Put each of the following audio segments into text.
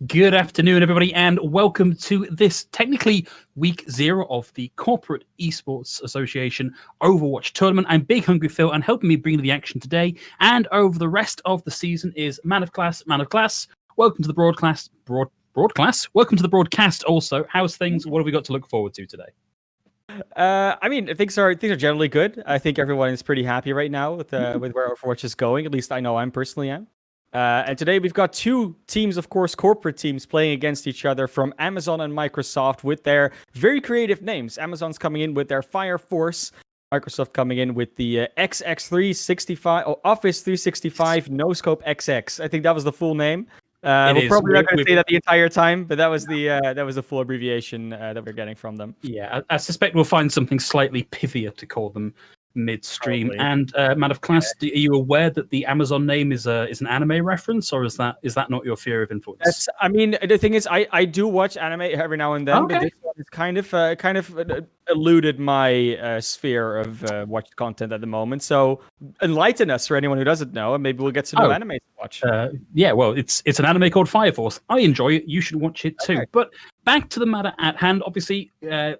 Good afternoon, everybody, and welcome to this technically week 0 of the Corporate Esports Association Overwatch tournament. I'm BiggHungryPhill, and helping me bring the action today and over the rest of the season is ManofClass. ManofClass, welcome to the broadcast. Welcome to the broadcast. Also, how's things? What have we got to look forward to today? Things are generally good. I think everyone is pretty happy right now with where Overwatch is going. At least I know I personally am. And today we've got two teams, of course, corporate teams playing against each other from Amazon and Microsoft with their very creative names. Amazon's coming in with their Fire Force, Microsoft coming in with the XX365 or Office 365 No Scope XX. I think that was the full name. We're probably not going to say that the entire time, but that was the full abbreviation that we're getting from them. Yeah, I suspect we'll find something slightly pithier to call them midstream. Probably. And ManofClass, are you aware that the Amazon name is an anime reference, or is that not your fear of influence? The thing is, I do watch anime every now and then, but this one is kind of eluded my sphere of watched content at the moment. So enlighten us for anyone who doesn't know, and maybe we'll get some new anime to watch. Yeah, well, it's an anime called Fire Force. I enjoy it. You should watch it too. Okay. But back to the matter at hand. Obviously,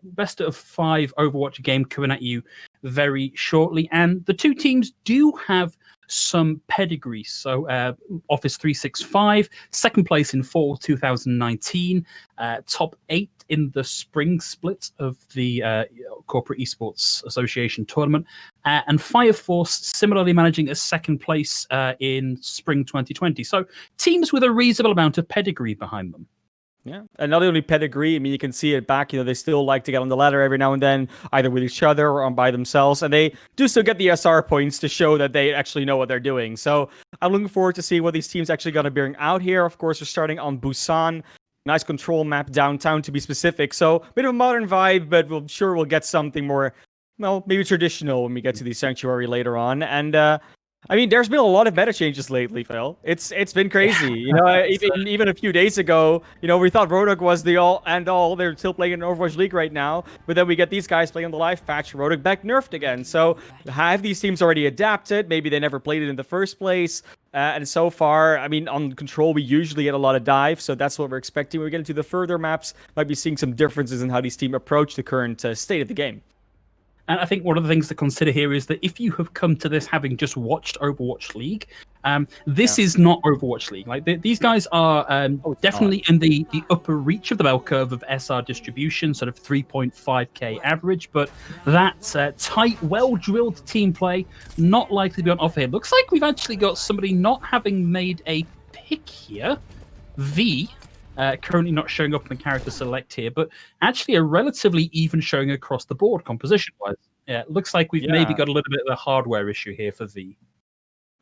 best of 5 Overwatch game coming at you very shortly, and the two teams do have some pedigree. So Office 365, second place in fall 2019, top 8 in the spring split of the Corporate Esports Association tournament, and Fire Force similarly managing a second place in spring 2020. So teams with a reasonable amount of pedigree behind them. Yeah, and not only pedigree, I mean, you can see it back, they still like to get on the ladder every now and then, either with each other or by themselves, and they do still get the SR points to show that they actually know what they're doing. So I'm looking forward to see what these teams actually going to bring out here. Of course, we're starting on Busan, nice control map downtown to be specific, so a bit of a modern vibe, but I'm sure we'll get something more, well, maybe traditional when we get to the Sanctuary later on, and there's been a lot of meta changes lately, Phil. It's been crazy. Even a few days ago, we thought Roadhog was the all. They're still playing in Overwatch League right now, but then we get these guys playing on the live patch. Roadhog back nerfed again. So have these teams already adapted? Maybe they never played it in the first place. And so far, on Control, we usually get a lot of dive, so that's what we're expecting. When we get into the further maps, might be seeing some differences in how these teams approach the current state of the game. And I think one of the things to consider here is that if you have come to this having just watched Overwatch League, this is not Overwatch League. Like these guys are definitely in the upper reach of the bell curve of SR distribution, sort of 3.5k average. But that tight, well-drilled team play, not likely to be on offer here. Looks like we've actually got somebody not having made a pick here. V. Currently not showing up in the character select here, but actually a relatively even showing across the board composition-wise. Yeah, it looks like we've maybe got a little bit of a hardware issue here for V.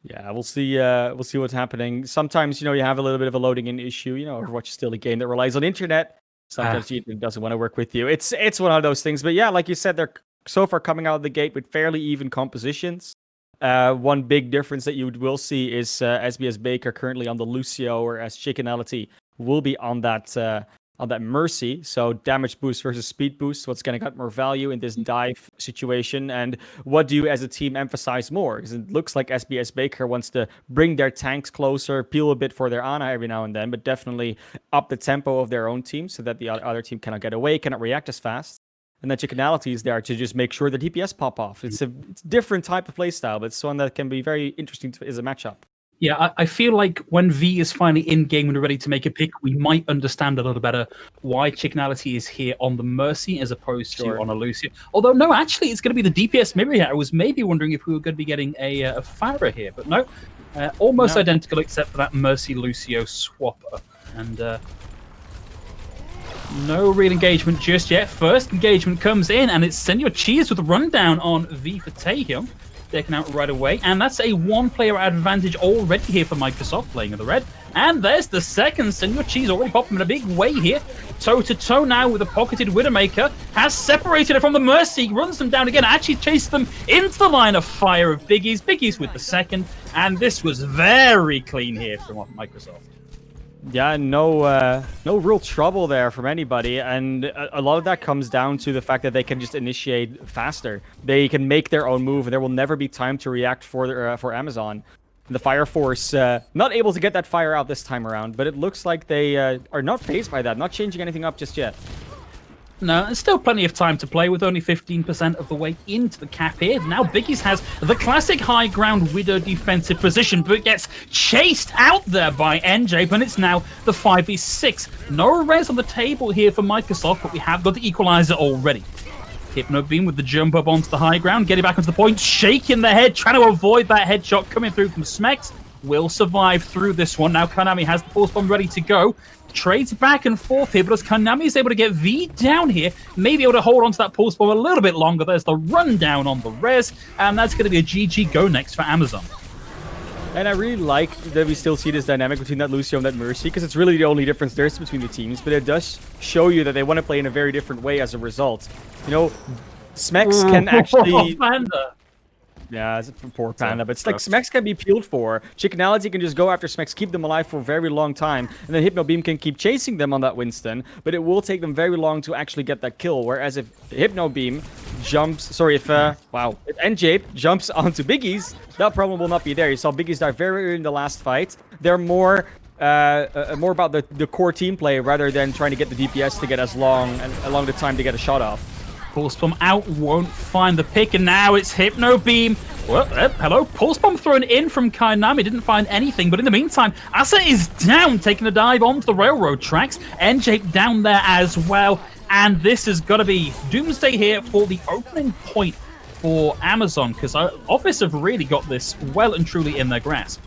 Yeah, we'll see. We'll see what's happening. Sometimes, you have a little bit of a loading in issue. Overwatch is still a game that relies on internet. Sometimes it doesn't want to work with you. It's one of those things. But yeah, like you said, they're so far coming out of the gate with fairly even compositions. One big difference that you will see is SBS Baker currently on the Lucio, whereas Chickenality will be on that Mercy. So damage boost versus speed boost. What's going to get more value in this dive situation? And what do you as a team emphasize more? Because it looks like SBS Baker wants to bring their tanks closer, peel a bit for their Ana every now and then, but definitely up the tempo of their own team so that the other team cannot get away, cannot react as fast. And then Chickenality is there to just make sure the DPS pop off. It's a different type of playstyle, but it's one that can be very interesting as a matchup. Yeah, I feel like when V is finally in-game and ready to make a pick, we might understand a little better why Chickenality is here on the Mercy as opposed to on a Lucio. Although, no, actually, it's going to be the DPS mirror here. I was maybe wondering if we were going to be getting a Pharah here, but no. Almost identical except for that Mercy-Lucio swap-up. And no real engagement just yet. First engagement comes in, and it's Senor Cheers with a rundown on V for Taehyung. Taken out right away, and that's a one-player advantage already here for Microsoft playing in the red. And there's the second. Senor Cheese already popping in a big way here. Toe-to-toe now with a pocketed Widowmaker. Has separated it from the Mercy. Runs them down again. Actually chased them into the line of fire of Biggies. Biggies with the second. And this was very clean here from Microsoft. Yeah, no real trouble there from anybody, and a lot of that comes down to the fact that they can just initiate faster. They can make their own move, and there will never be time to react for Amazon. The Fire Force not able to get that fire out this time around, but it looks like they are not phased by that, not changing anything up just yet. No, there's still plenty of time to play with only 15% of the way into the cap here. Now Biggies has the classic high ground Widow defensive position, but gets chased out there by NJ, and it's now the 5v6. No res on the table here for Microsoft, but we have got the equalizer already. Hypno Beam with the jump up onto the high ground, getting back onto the point, shaking the head, trying to avoid that headshot coming through from Smex. Will survive through this one. Now Konami has the Pulse Bomb ready to go. Trades back and forth here, but as Konami is able to get V down here, maybe able to hold on to that Pulse Bomb a little bit longer. There's the rundown on the res, and that's going to be a GG go next for Amazon. And I really like that we still see this dynamic between that Lucio and that Mercy, because it's really the only difference there is between the teams, but it does show you that they want to play in a very different way as a result. You know, Smex can actually... Panda. Yeah, it's a poor Panda, but it's like Smex can be peeled for. Chickenality can just go after Smex, keep them alive for a very long time, and then Hypno Beam can keep chasing them on that Winston, but it will take them very long to actually get that kill, whereas if Hypno Beam jumps... Sorry, if NJ jumps onto Biggies, that problem will not be there. You saw Biggies die very early in the last fight. They're more about the core team play rather than trying to get the DPS to get as long the time to get a shot off. Pulse Bomb out, won't find the pick, and now it's Hypno Beam. Well, hello, Pulse Bomb thrown in from Kainami, didn't find anything, but in the meantime, Asa is down, taking a dive onto the railroad tracks. NJ down there as well, and this has got to be doomsday here for the opening point for Amazon, because Office have really got this well and truly in their grasp.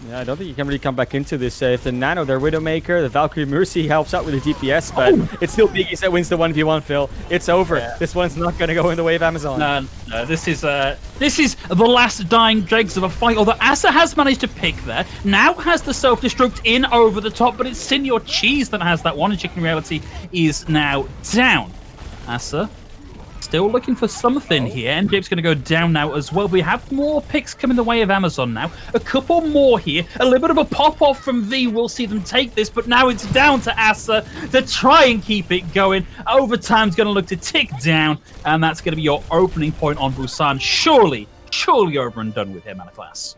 Yeah, I don't think you can really come back into this. If the Nano, their Widowmaker, the Valkyrie Mercy helps out with the DPS, but it's still Biggies that wins the 1v1, Phil. It's over. Yeah. This one's not going to go in the way of Amazon. No, this is the last dying dregs of a fight, although Asa has managed to pick there. Now has the self-destruct in over the top, but it's Senior Cheese that has that one, and Chicken Reality is now down. Asa still looking for something here, and Jape's going to go down now as well. We have more picks coming the way of Amazon now. A couple more here. A little bit of a pop-off from V. We'll see them take this, but now it's down to Asa to try and keep it going. Overtime's going to look to tick down, and that's going to be your opening point on Busan. Surely over and done with him, ManofClass.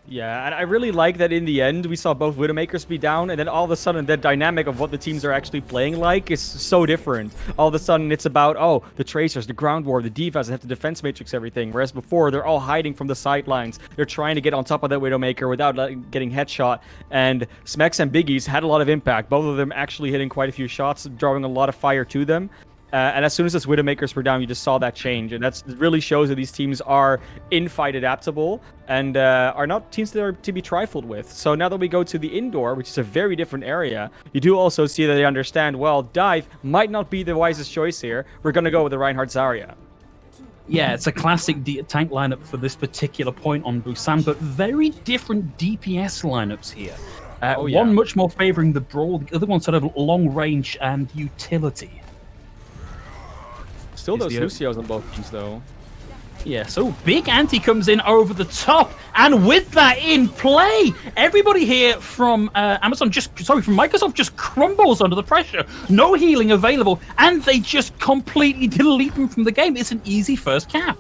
Yeah, and I really like that in the end, we saw both Widowmakers be down, and then all of a sudden, the dynamic of what the teams are actually playing like is so different. All of a sudden, it's about, the Tracers, the Ground War, the Divas, that have the defense matrix, everything. Whereas before, they're all hiding from the sidelines. They're trying to get on top of that Widowmaker without getting headshot. And Smex and Biggies had a lot of impact. Both of them actually hitting quite a few shots, drawing a lot of fire to them. And as soon as those Widowmakers were down, you just saw that change. And that really shows that these teams are in-fight adaptable and are not teams that are to be trifled with. So now that we go to the indoor, which is a very different area, you do also see that they understand, well, dive might not be the wisest choice here. We're going to go with the Reinhardt Zarya. Yeah, it's a classic tank lineup for this particular point on Busan, but very different DPS lineups here. One much more favoring the brawl, the other one sort of long range and utility. Still those Lucios on both teams, though. Yeah, so Big Anti comes in over the top, and with that in play, everybody here from Microsoft just crumbles under the pressure. No healing available, and they just completely delete them from the game. It's an easy first cap.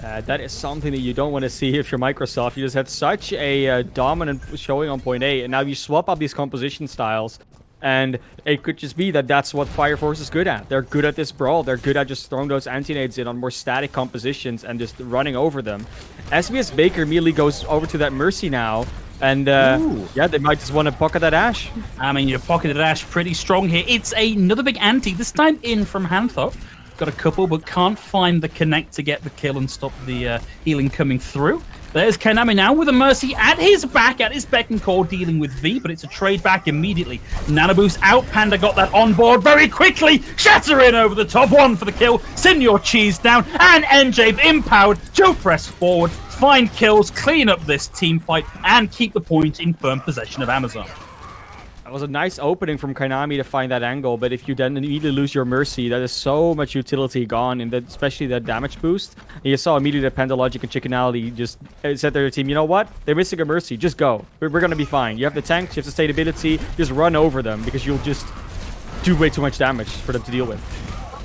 That is something that you don't want to see if you're Microsoft. You just had such a dominant showing on point A, and now you swap up these composition styles. And it could just be that that's what Fire Force is good at. They're good at this brawl. They're good at just throwing those anti-nades in on more static compositions and just running over them. SBS Baker immediately goes over to that Mercy now. And, yeah, they might just want to pocket that Ashe. I mean, you pocketed Ashe pretty strong here. It's another big anti, this time in from Hanthop. Got a couple, but can't find the connect to get the kill and stop the healing coming through. There's Konami now with a Mercy at his back, at his beck and call, dealing with V, but it's a trade back immediately. Nanoboost out, Panda got that on board very quickly. Shatter in over the top, one for the kill. Senior Cheese down, and NJ empowered to press forward, find kills, clean up this team fight, and keep the point in firm possession of Amazon. That was a nice opening from Konami to find that angle, but if you then immediately lose your Mercy, that is so much utility gone, and especially that damage boost. And you saw immediately that Pandalogic and Chickenality just said to their team, you know what? They're missing a Mercy. Just go. We're going to be fine. You have the tanks, you have the sustainability. Just run over them because you'll just do way too much damage for them to deal with.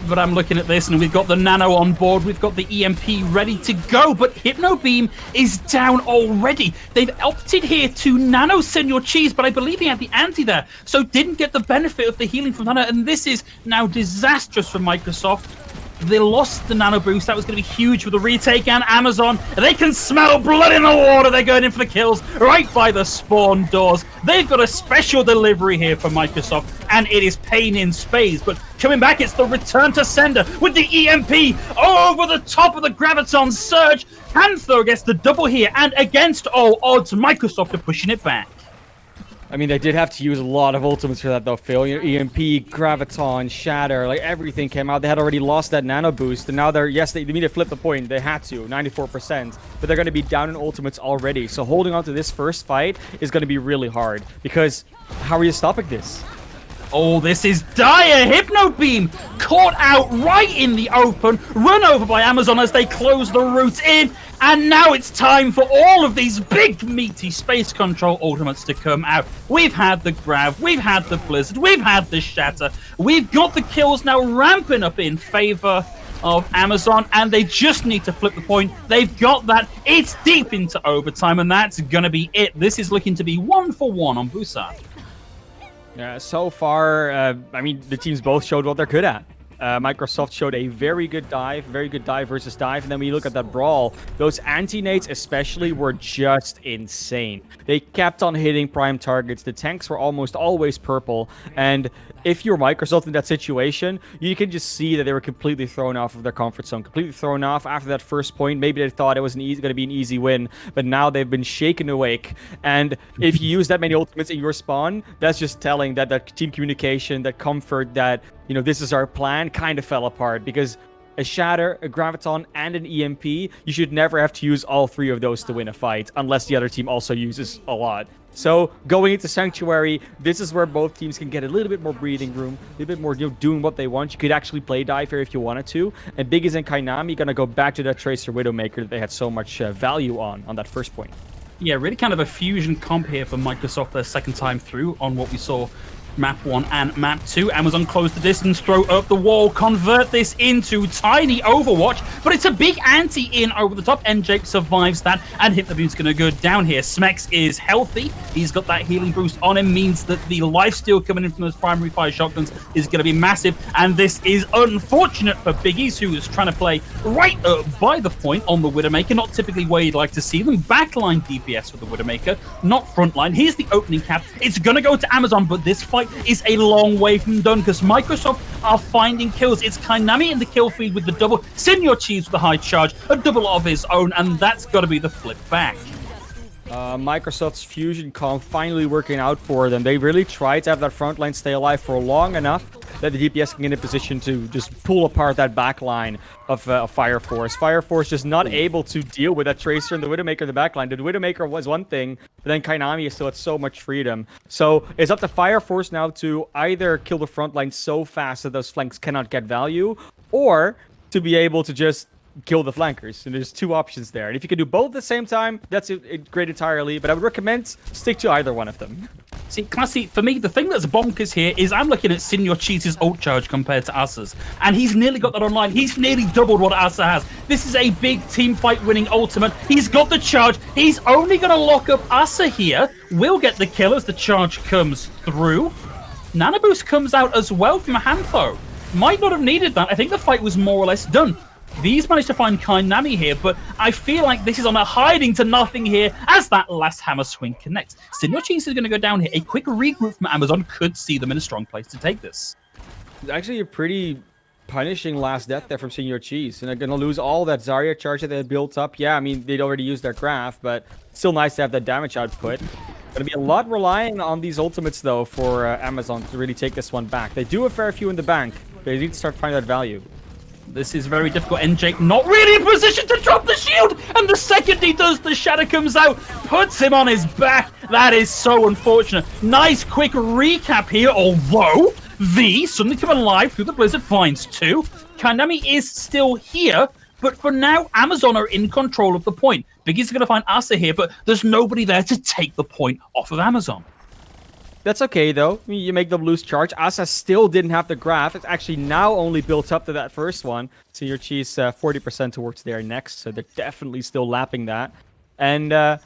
But I'm looking at this, and we've got the Nano on board. We've got the EMP ready to go, but Hypno Beam is down already. They've opted here to Nano Senor Cheese, but I believe he had the anti there, so didn't get the benefit of the healing from Nano, and this is now disastrous for Microsoft. They lost the Nano Boost. That was going to be huge for the retake, and Amazon, they can smell blood in the water. They're going in for the kills right by the spawn doors. They've got a special delivery here for Microsoft, and it is pain in spades. But coming back, it's the return to sender with the EMP over the top of the Graviton Surge. Panther gets the double here, and against all odds, Microsoft are pushing it back. I mean, they did have to use a lot of ultimates for that, though, Phil. You know, EMP, Graviton, Shatter, like, everything came out. They had already lost that Nano Boost, and now they need to flip the point. They had to, 94%. But they're going to be down in ultimates already. So holding on to this first fight is going to be really hard, because how are you stopping this? Oh, this is dire. Hypno Beam caught out right in the open, run over by Amazon as they close the route in, and now it's time for all of these big, meaty space control ultimates to come out. We've had the Grav, we've had the Blizzard, we've had the Shatter, we've got the kills now ramping up in favor of Amazon, and they just need to flip the point. They've got that. It's deep into overtime, and that's going to be it. This is looking to be 1-for-1 on Busan. Yeah, so far, I mean, the teams both showed what they're good at. Microsoft showed a very good dive versus dive, and then when you look at that brawl, those anti-nades especially were just insane. They kept on hitting prime targets. The tanks were almost always purple, and if you're Microsoft in that situation, you can just see that they were completely thrown off of their comfort zone, completely thrown off after that first point. Maybe they thought it was going to be an easy win, but now they've been shaken awake. And if you use that many ultimates in your spawn, that's just telling that that team communication, that comfort, that, you know, this is our plan, kind of fell apart, because a Shatter, a Graviton, and an EMP, you should never have to use all three of those to win a fight, unless the other team also uses a lot. So going into Sanctuary, this is where both teams can get a little bit more breathing room, a little bit more, you know, doing what they want. You could actually play dive here if you wanted to. And Biggies and Kainami gonna go back to that Tracer Widowmaker that they had so much value on that first point. Yeah, really kind of a fusion comp here for Microsoft their second time through on what we saw Map 1 and Map 2. Amazon close the distance, throw up the wall, convert this into tiny Overwatch, but it's a big anti in over the top. NJake survives that, and Hypno Beam's going to go down here. Smex is healthy. He's got that healing boost on him, means that the lifesteal coming in from those primary fire shotguns is going to be massive, and this is unfortunate for Biggies, who is trying to play right up by the point on the Widowmaker. Not typically where you'd like to see them. Backline DPS with the Widowmaker, not frontline. Here's the opening cap. It's going to go to Amazon, but this fight is a long way from done, because Microsoft are finding kills. It's Kainami in the kill feed with the double, Senor Cheese with the high charge, a double of his own, and that's got to be the flip back. Microsoft's Fusion comp finally working out for them. They really tried to have that front line stay alive for long enough that the DPS can get in a position to just pull apart that back line of Fire Force. Fire Force just not able to deal with that Tracer and the Widowmaker in the back line. The Widowmaker was one thing, but then Kainami is still at so much freedom. So it's up to Fire Force now to either kill the front line so fast that those flanks cannot get value, or to be able to just kill the flankers. And there's two options there. And if you can do both at the same time, that's great entirely, but I would recommend stick to either one of them. See, Classy, for me, the thing that's bonkers here is I'm looking at Senor Cheese's ult charge compared to Asa's, and he's nearly got that online. He's nearly doubled what Asa has. This is a big team fight winning ultimate. He's got the charge. He's only going to lock up Asa here. Will get the kill as the charge comes through. Nano Boost comes out as well from Hantho. Might not have needed that. I think the fight was more or less done. These managed to find Kainami here, but I feel like this is on a hiding to nothing here as that last hammer swing connects. Senor Cheese is going to go down here. A quick regroup from Amazon could see them in a strong place to take this. It's actually a pretty punishing last death there from Senor Cheese, and they're going to lose all that Zarya charge that they had built up. Yeah, I mean, they'd already used their graph, but still nice to have that damage output. Going to be a lot relying on these ultimates, though, for Amazon to really take this one back. They do a fair few in the bank, but they need to start finding that value. This is very difficult. NJake not really in position to drop the shield, and the second he does, the Shadow comes out, puts him on his back. That is so unfortunate. Nice quick recap here, although V suddenly come alive through the Blizzard, finds two. Kainami is still here, but for now, Amazon are in control of the point. Biggie's going to find Asa here, but there's nobody there to take the point off of Amazon. That's okay, though. I mean, you make them lose charge. Asa still didn't have the graph. It's actually now only built up to that first one. So your cheese 40% towards their next. So they're definitely still lapping that. And, I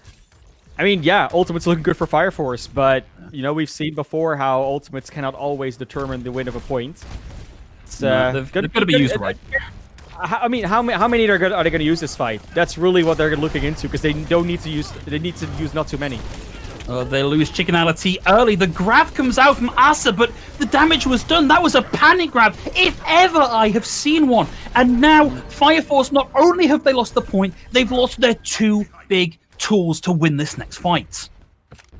mean, yeah, Ultimate's looking good for Fire Force. But, you know, we've seen before how Ultimates cannot always determine the win of a point. It's they've got to be used right. I mean, how many are they going to use this fight? That's really what they're looking into, because they don't need to use. They need to use not too many. They lose chickenality early. The grab comes out from Asa, but the damage was done. That was a panic grab, if ever I have seen one. And now, Fire Force, not only have they lost the point, they've lost their 2 big tools to win this next fight.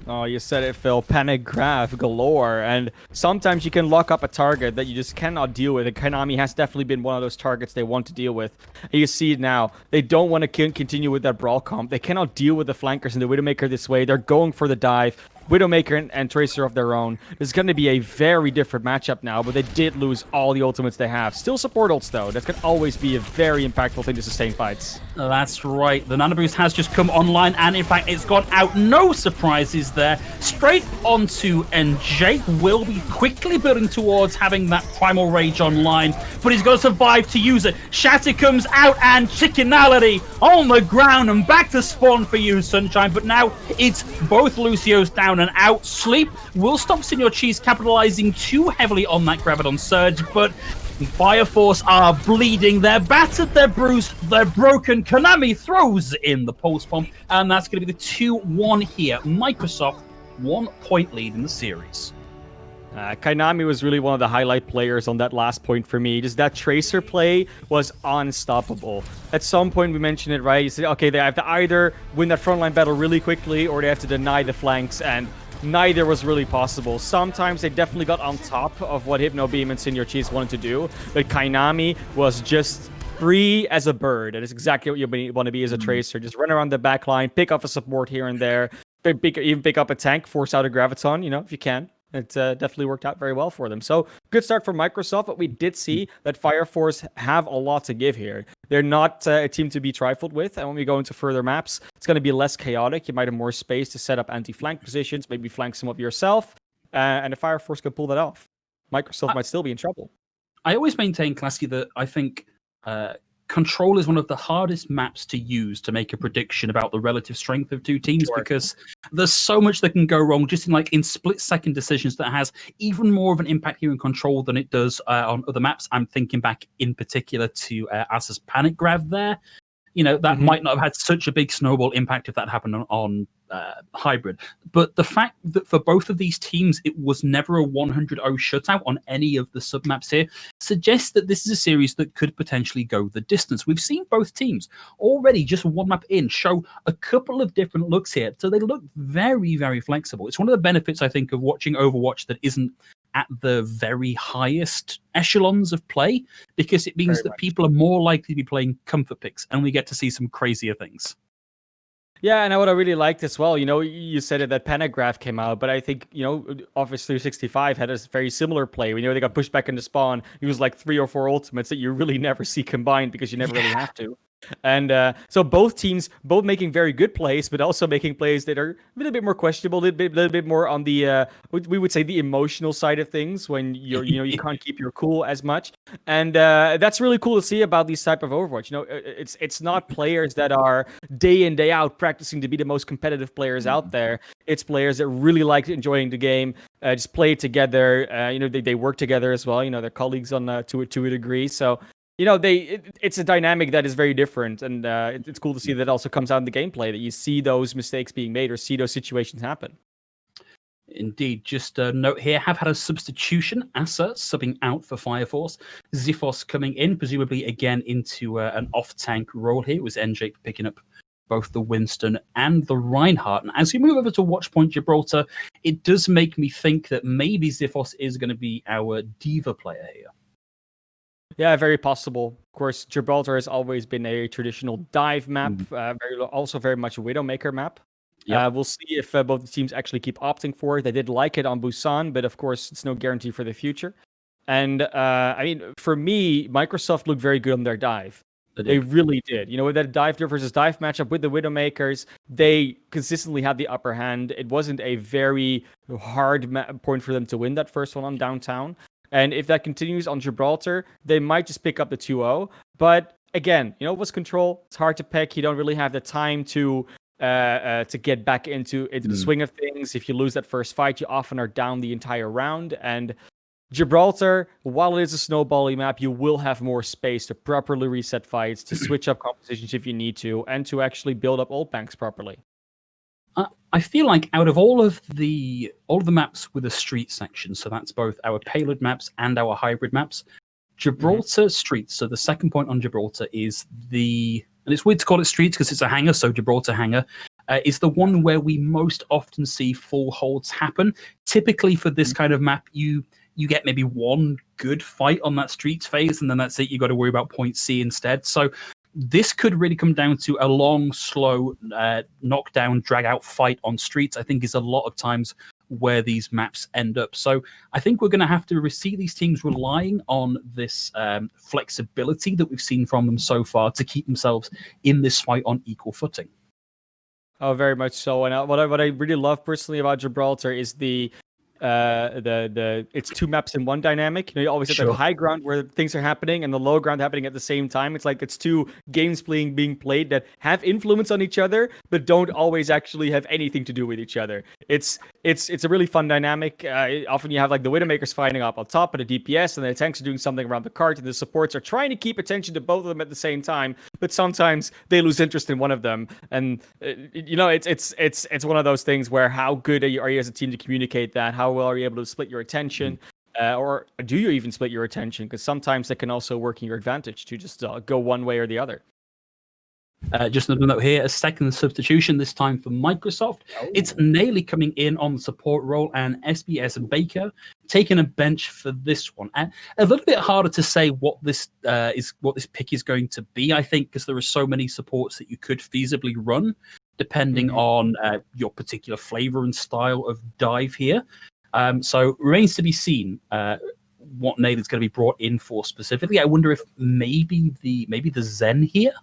Oh, you said it, Phil. Panic grab galore. And sometimes you can lock up a target that you just cannot deal with. And Konami has definitely been one of those targets they want to deal with. And you see it now. They don't want to continue with that brawl comp. They cannot deal with the flankers and the Widowmaker this way. They're going for the dive. Widowmaker and Tracer of their own. It's going to be a very different matchup now, but they did lose all the ultimates they have. Still support ults, though. That's going to always be a very impactful thing to sustain fights. That's right. The Nano Boost has just come online, and in fact, it's gone out. No surprises there. Straight onto NJ. Will be quickly building towards having that Primal Rage online, but he's got to survive to use it. Shatter comes out, and chickenality on the ground, and back to spawn for you, Sunshine. But now it's both Lucio's down and out. Sleep will stop Senior Cheese capitalizing too heavily on that Graviton Surge, but Fire Force are bleeding. They're battered, they're bruised, they're broken. Konami throws in the Pulse Bomb, and that's going to be the 2-1 here. Microsoft, 1 point lead in the series. Konami was really one of the highlight players on that last point for me. Just that Tracer play was unstoppable. At some point, we mentioned it, right? You said, okay, they have to either win that frontline battle really quickly, or they have to deny the flanks, and neither was really possible. Sometimes they definitely got on top of what Hypno Beam and Senior Cheese wanted to do, but Konami was just free as a bird. That is exactly what you want to be as a Tracer. Just run around the back line, pick off a support here and there, even pick up a tank, force out a Graviton, you know, if you can. It definitely worked out very well for them. So, good start for Microsoft, but we did see that Fire Force have a lot to give here. They're not a team to be trifled with, and when we go into further maps, it's going to be less chaotic. You might have more space to set up anti-flank positions, maybe flank some of yourself, and the Fire Force could pull that off. Microsoft might still be in trouble. I always maintain, Classy, that I think Control is one of the hardest maps to use to make a prediction about the relative strength of 2 teams, because there's so much that can go wrong just in split-second decisions that has even more of an impact here in Control than it does on other maps. I'm thinking back in particular to Asa's Panic Grab there. You know, that might not have had such a big snowball impact if that happened on Hybrid. But the fact that for both of these teams, it was never a 100-0 shutout on any of the submaps here suggests that this is a series that could potentially go the distance. We've seen both teams already, just 1 map in, show a couple of different looks here. So they look very, very flexible. It's one of the benefits, I think, of watching Overwatch that isn't at the very highest echelons of play, because it means that people are more likely to be playing comfort picks, and we get to see some crazier things. Yeah, and what I really liked as well, you know, you said it, that Panic Graph came out, but I think, you know, Office365 had a very similar play. We know they got pushed back into spawn. It was like 3 or 4 ultimates that you really never see combined, because you never really have to. And so both teams, both making very good plays, but also making plays that are a little bit more questionable, a little bit more on the we would say the emotional side of things, when you can't keep your cool as much. And that's really cool to see about these type of Overwatch. You know, it's not players that are day in day out practicing to be the most competitive players out there. It's players that really like enjoying the game, just play together. You know, they work together as well. You know, they're colleagues on to a degree. So, you know, it's a dynamic that is very different, and it's cool to see that also comes out in the gameplay, that you see those mistakes being made or see those situations happen. Indeed. Just a note here, have had a substitution. Asa subbing out for Fire Force. Ziphos coming in, presumably again into an off-tank role here. It was NJ picking up both the Winston and the Reinhardt. And as we move over to Watchpoint Gibraltar, it does make me think that maybe Ziphos is going to be our diva player here. Yeah, very possible. Of course, Gibraltar has always been a traditional dive map, also very much a Widowmaker map. Yep. We'll see if both the teams actually keep opting for it. They did like it on Busan, but of course, it's no guarantee for the future. And I mean, for me, Microsoft looked very good on their dive. They really did. You know, with that dive versus dive matchup with the Widowmakers, they consistently had the upper hand. It wasn't a very hard point for them to win that first one on downtown. And if that continues on Gibraltar, they might just pick up the 2-0. But again, you know, what's control? It's hard to pick. You don't really have the time to get back into the swing of things. If you lose that first fight, you often are down the entire round. And Gibraltar, while it is a snowbally map, you will have more space to properly reset fights, to switch up compositions if you need to, and to actually build up ult banks properly. I feel like out of all of the maps with a street section, so that's both our payload maps and our hybrid maps, Gibraltar streets. So the second point on Gibraltar is and it's weird to call it streets because it's a hangar, so Gibraltar hangar. Is the one where we most often see full holds happen. Typically for this kind of map, you get maybe one good fight on that streets phase, and then that's it. You got to worry about point C instead. So this could really come down to a long, slow, knockdown, drag-out fight on streets, I think is a lot of times where these maps end up. So I think we're going to have to see these teams relying on this flexibility that we've seen from them so far to keep themselves in this fight on equal footing. Oh, very much so. And what I really love personally about Gibraltar is it's two maps in one dynamic. You know, you always have that high ground where things are happening and the low ground happening at the same time. It's like it's two games being played that have influence on each other, but don't always actually have anything to do with each other. It's a really fun dynamic. Often you have like the Widowmakers fighting up on top of the DPS, and the tanks are doing something around the cart, and the supports are trying to keep attention to both of them at the same time. But sometimes they lose interest in one of them, and you know, it's one of those things where how good are you as a team to communicate that? How well are you able to split your attention? Or do you even split your attention? Because sometimes that can also work in your advantage to just go one way or the other. Just another note here, a second substitution, this time for Microsoft. It's Naley coming in on the support role, and SBS Baker taking a bench for this one. And a little bit harder to say what this pick is going to be, I think, because there are so many supports that you could feasibly run, depending on your particular flavor and style of dive here. So remains to be seen what Naley's going to be brought in for specifically. I wonder if maybe the Zen here.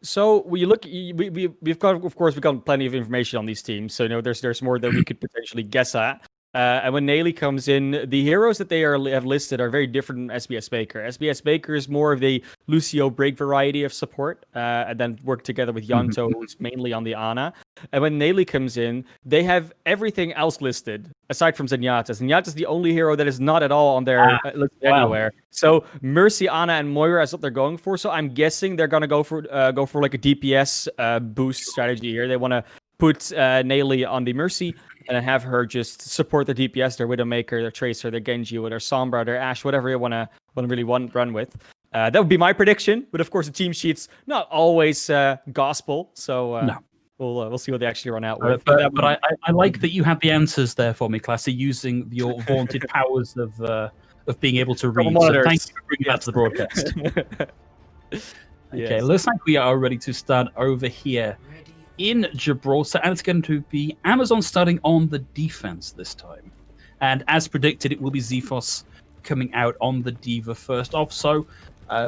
So we've got plenty of information on these teams. So you know, there's more that we could potentially guess at. And when Naley comes in, the heroes that they have listed are very different from SBS Baker. SBS Baker is more of the Lucio Break variety of support, and then work together with Yanto, who's mainly on the Ana. And when Naley comes in, they have everything else listed, aside from Zenyatta. Zenyatta's the only hero that is not at all on their list anywhere. So Mercy, Ana, and Moira is what they're going for. So I'm guessing they're gonna go for like a DPS boost strategy here. They want to put Naley on the Mercy and have her just support the DPS, their Widowmaker, their Tracer, their Genji, or their Sombra, their Ashe, whatever you want to run with. That would be my prediction, but of course the team sheet's not always gospel, so no. We'll see what they actually run out with. But I like that you have the answers there for me, Classy, using your vaunted powers of being able to read. So thank you for bringing that to the broadcast. Okay, looks like we are ready to start over here in Gibraltar, and it's going to be Amazon starting on the defense this time. And as predicted, it will be Xephos coming out on the D.Va first off. So,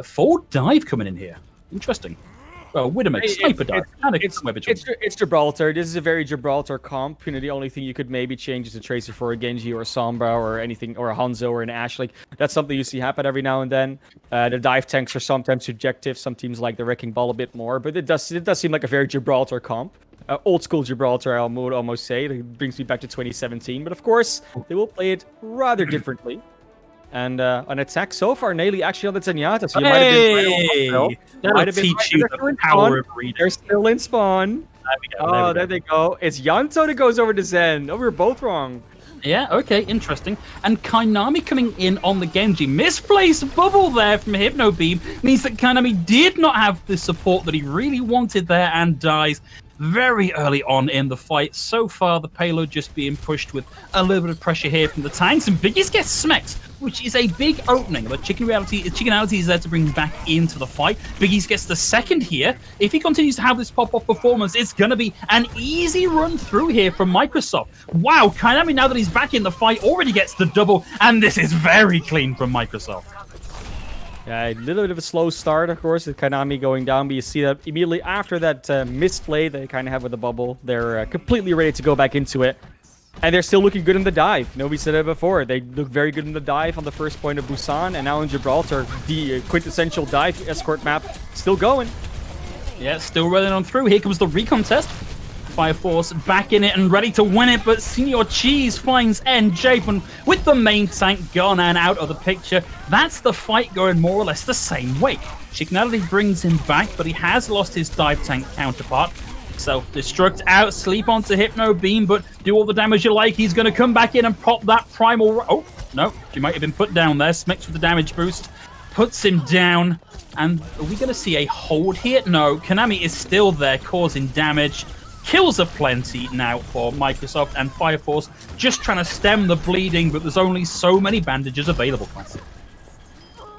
forward dive coming in here. Interesting. Well, Widowmaker, sniper dive. It's Gibraltar. This is a very Gibraltar comp. You know, the only thing you could maybe change is a Tracer for a Genji or a Sombra or anything, or a Hanzo or an Ashe. Like, that's something you see happen every now and then. The dive tanks are sometimes subjective. Some teams like the Wrecking Ball a bit more, but it does seem like a very Gibraltar comp. Old school Gibraltar, I would almost say. It brings me back to 2017, but of course, they will play it rather differently. And an attack so far, Naley actually on the Zenyatta, so you might have been that'll teach you the power of reading. They're still in spawn. There they go. It's Yanto that goes over to Zen. Oh, we were both wrong. Yeah, okay, interesting. And Kainami coming in on the Genji. Misplaced bubble there from Hypno Beam means that Kainami did not have the support that he really wanted there and dies very early on in the fight. So far, the payload just being pushed with a little bit of pressure here from the tanks, and Biggies gets smacked, which is a big opening. But Chickenality is there to bring him back into the fight. Biggies gets the second here. If he continues to have this pop-off performance, it's going to be an easy run through here from Microsoft. Wow, Kainami, now that he's back in the fight, already gets the double, and this is very clean from Microsoft. Yeah, a little bit of a slow start, of course, with Konami going down, but you see that immediately after that misplay they kind of have with the bubble, they're completely ready to go back into it. And they're still looking good in the dive. We said it before. They look very good in the dive on the first point of Busan, and now in Gibraltar, the quintessential dive escort map still going. Yeah, still running on through. Here comes the recontest. Fire Force back in it and ready to win it, but Senior Cheese finds NJ, and with the main tank gone and out of the picture, that's the fight going more or less the same way. Chickenality brings him back, but he has lost his dive tank counterpart. Self-destruct out, sleep onto Hypno Beam, but do all the damage you like. He's going to come back in and pop that primal... Oh, no, she might have been put down there. Smecks with the damage boost, puts him down. And are we going to see a hold here? No, Konami is still there, causing damage. Kills are plenty now for Microsoft, and Fire Force just trying to stem the bleeding, but there's only so many bandages available, Classic.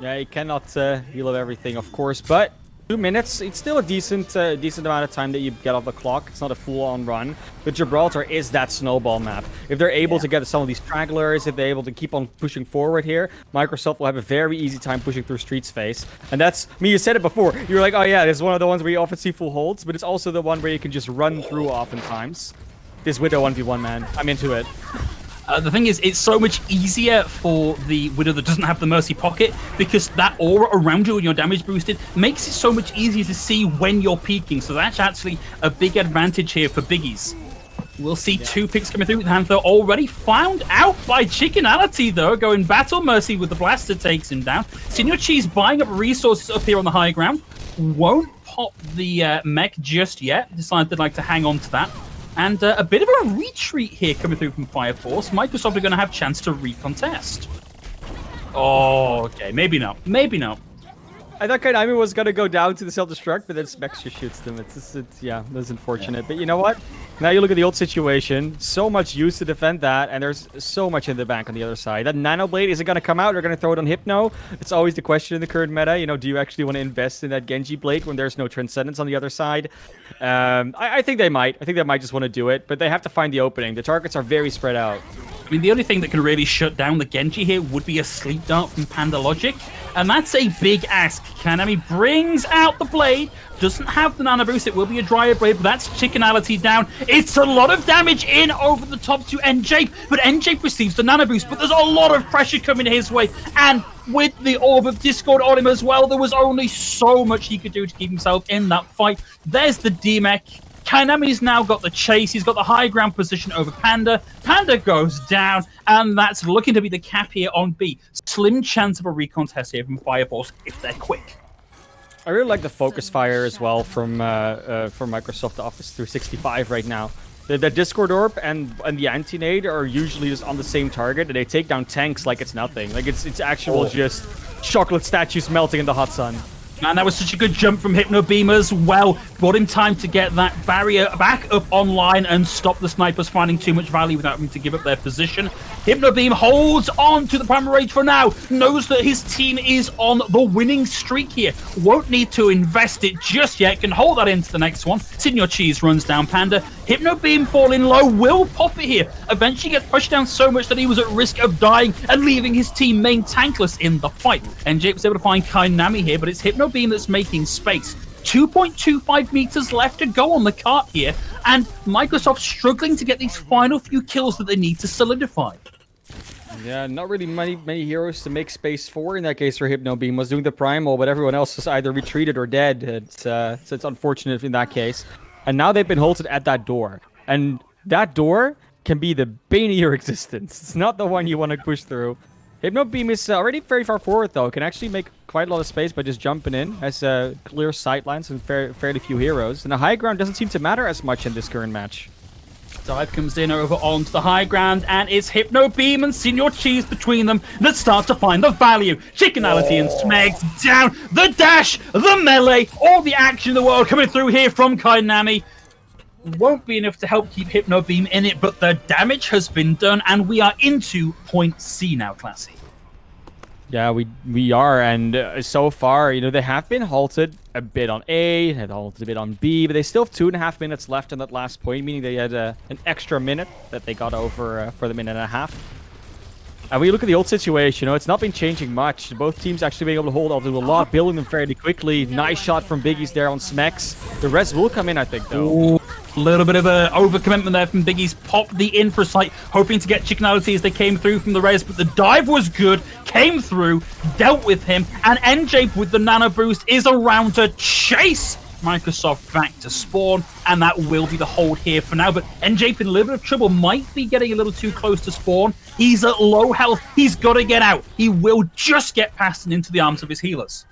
Yeah, you cannot heal up everything, of course, but 2 minutes, it's still a decent amount of time that you get off the clock. It's not a full-on run, but Gibraltar is that snowball map. If they're able to get some of these stragglers, if they're able to keep on pushing forward here, Microsoft will have a very easy time pushing through Street's face. And that's, I mean, you said it before. You're like, oh yeah, this is one of the ones where you often see full holds, but it's also the one where you can just run through oftentimes. This Widow 1v1, man. I'm into it. The thing is, it's so much easier for the Widow that doesn't have the Mercy Pocket, because that aura around you when you're damage boosted makes it so much easier to see when you're peaking. So that's actually a big advantage here for Biggies. We'll see 2 picks coming through with Panther already found out by Chickenality, though. Going Battle Mercy with the Blaster takes him down. Senior Cheese buying up resources up here on the high ground. Won't pop the mech just yet. Decided they'd like to hang on to that. And a bit of a retreat here coming through from Fire Force. Microsoft are going to have a chance to recontest. Oh, okay. Maybe not. Maybe not. I thought Konami was going to go down to the self-destruct, but then Specs just shoots them. Yeah, that's unfortunate. Yeah. But you know what? Now you look at the old situation. So much use to defend that, and there's so much in the bank on the other side. That Nano Blade, is it going to come out? They're going to throw it on Hypno? It's always the question in the current meta. Do you actually want to invest in that Genji Blade when there's no Transcendence on the other side? I think they might. I think they might just want to do it, but they have to find the opening. The targets are very spread out. I mean, the only thing that can really shut down the Genji here would be a Sleep Dart from Panda Logic, and that's a big ask. Konami brings out the blade, doesn't have the Nano Boost, it will be a Dryad Blade, but that's Chickenality down. It's a lot of damage in over the top to NJ, but NJ receives the Nano Boost, but there's a lot of pressure coming his way, and with the Orb of Discord on him as well, there was only so much he could do to keep himself in that fight. There's the D-Mech. Konami's now got the chase. He's got the high ground position over Panda. Panda goes down, and that's looking to be the cap here on B. Slim chance of a recontest here from Fire Force if they're quick. I really like the focus fire as well from Microsoft Office 365 right now. The Discord Orb and the Anti-Nade are usually just on the same target, and they take down tanks like it's nothing. Like it's actual just chocolate statues melting in the hot sun. Man, that was such a good jump from Hypno Beam as well. Brought him time to get that barrier back up online and stop the snipers finding too much value without having to give up their position. Hypno Beam holds on to the Primal Rage for now. Knows that his team is on the winning streak here. Won't need to invest it just yet. Can hold that into the next one. Senior Cheese runs down Panda. Hypno Beam falling low. Will pop it here. Eventually gets pushed down so much that he was at risk of dying and leaving his team main tankless in the fight. NJ was able to find Konami here, but it's Hypno Beam that's making space. 2.25 meters left to go on the cart here, and Microsoft struggling to get these final few kills that they need to solidify. Yeah, not really many heroes to make space for. In that case, for Hypno Beam was doing the primal, but everyone else was either retreated or dead. So it's unfortunate in that case. And now they've been halted at that door, and that door can be the bane of your existence. It's not the one you want to push through. Hypno Beam is already very far forward, though. Can actually make quite a lot of space by just jumping in. Has clear sightlines and fairly few heroes. And the high ground doesn't seem to matter as much in this current match. Dive comes in over onto the high ground, and it's Hypno Beam and Senior Cheese between them that start to find the value. Chickenality and Smegs down. The dash, the melee, all the action in the world coming through here from Konami. Won't be enough to help keep Hypno Beam in it, but the damage has been done, and we are into point C now, Classy. Yeah, we are, and so far, they have been halted a bit on A, had halted a bit on B, but they still have 2.5 minutes left on that last point, meaning they had an extra minute that they got over for the minute and a half. And when you look at the old situation, you know, it's not been changing much. Both teams actually being able to hold off to a lot, building them fairly quickly. Nice shot from Biggie's there on Smex. The rest will come in, I think, though. Ooh, a little bit of a overcommitment there from Biggie's. Popped the infra site, hoping to get chickenality as they came through from the res, but the dive was good, came through, dealt with him, and NJ with the nano boost is around to chase Microsoft back to spawn, and that will be the hold here for now. But NJ in a little bit of trouble, might be getting a little too close to spawn. He's at low health, he's got to get out. He will just get past and into the arms of his healers.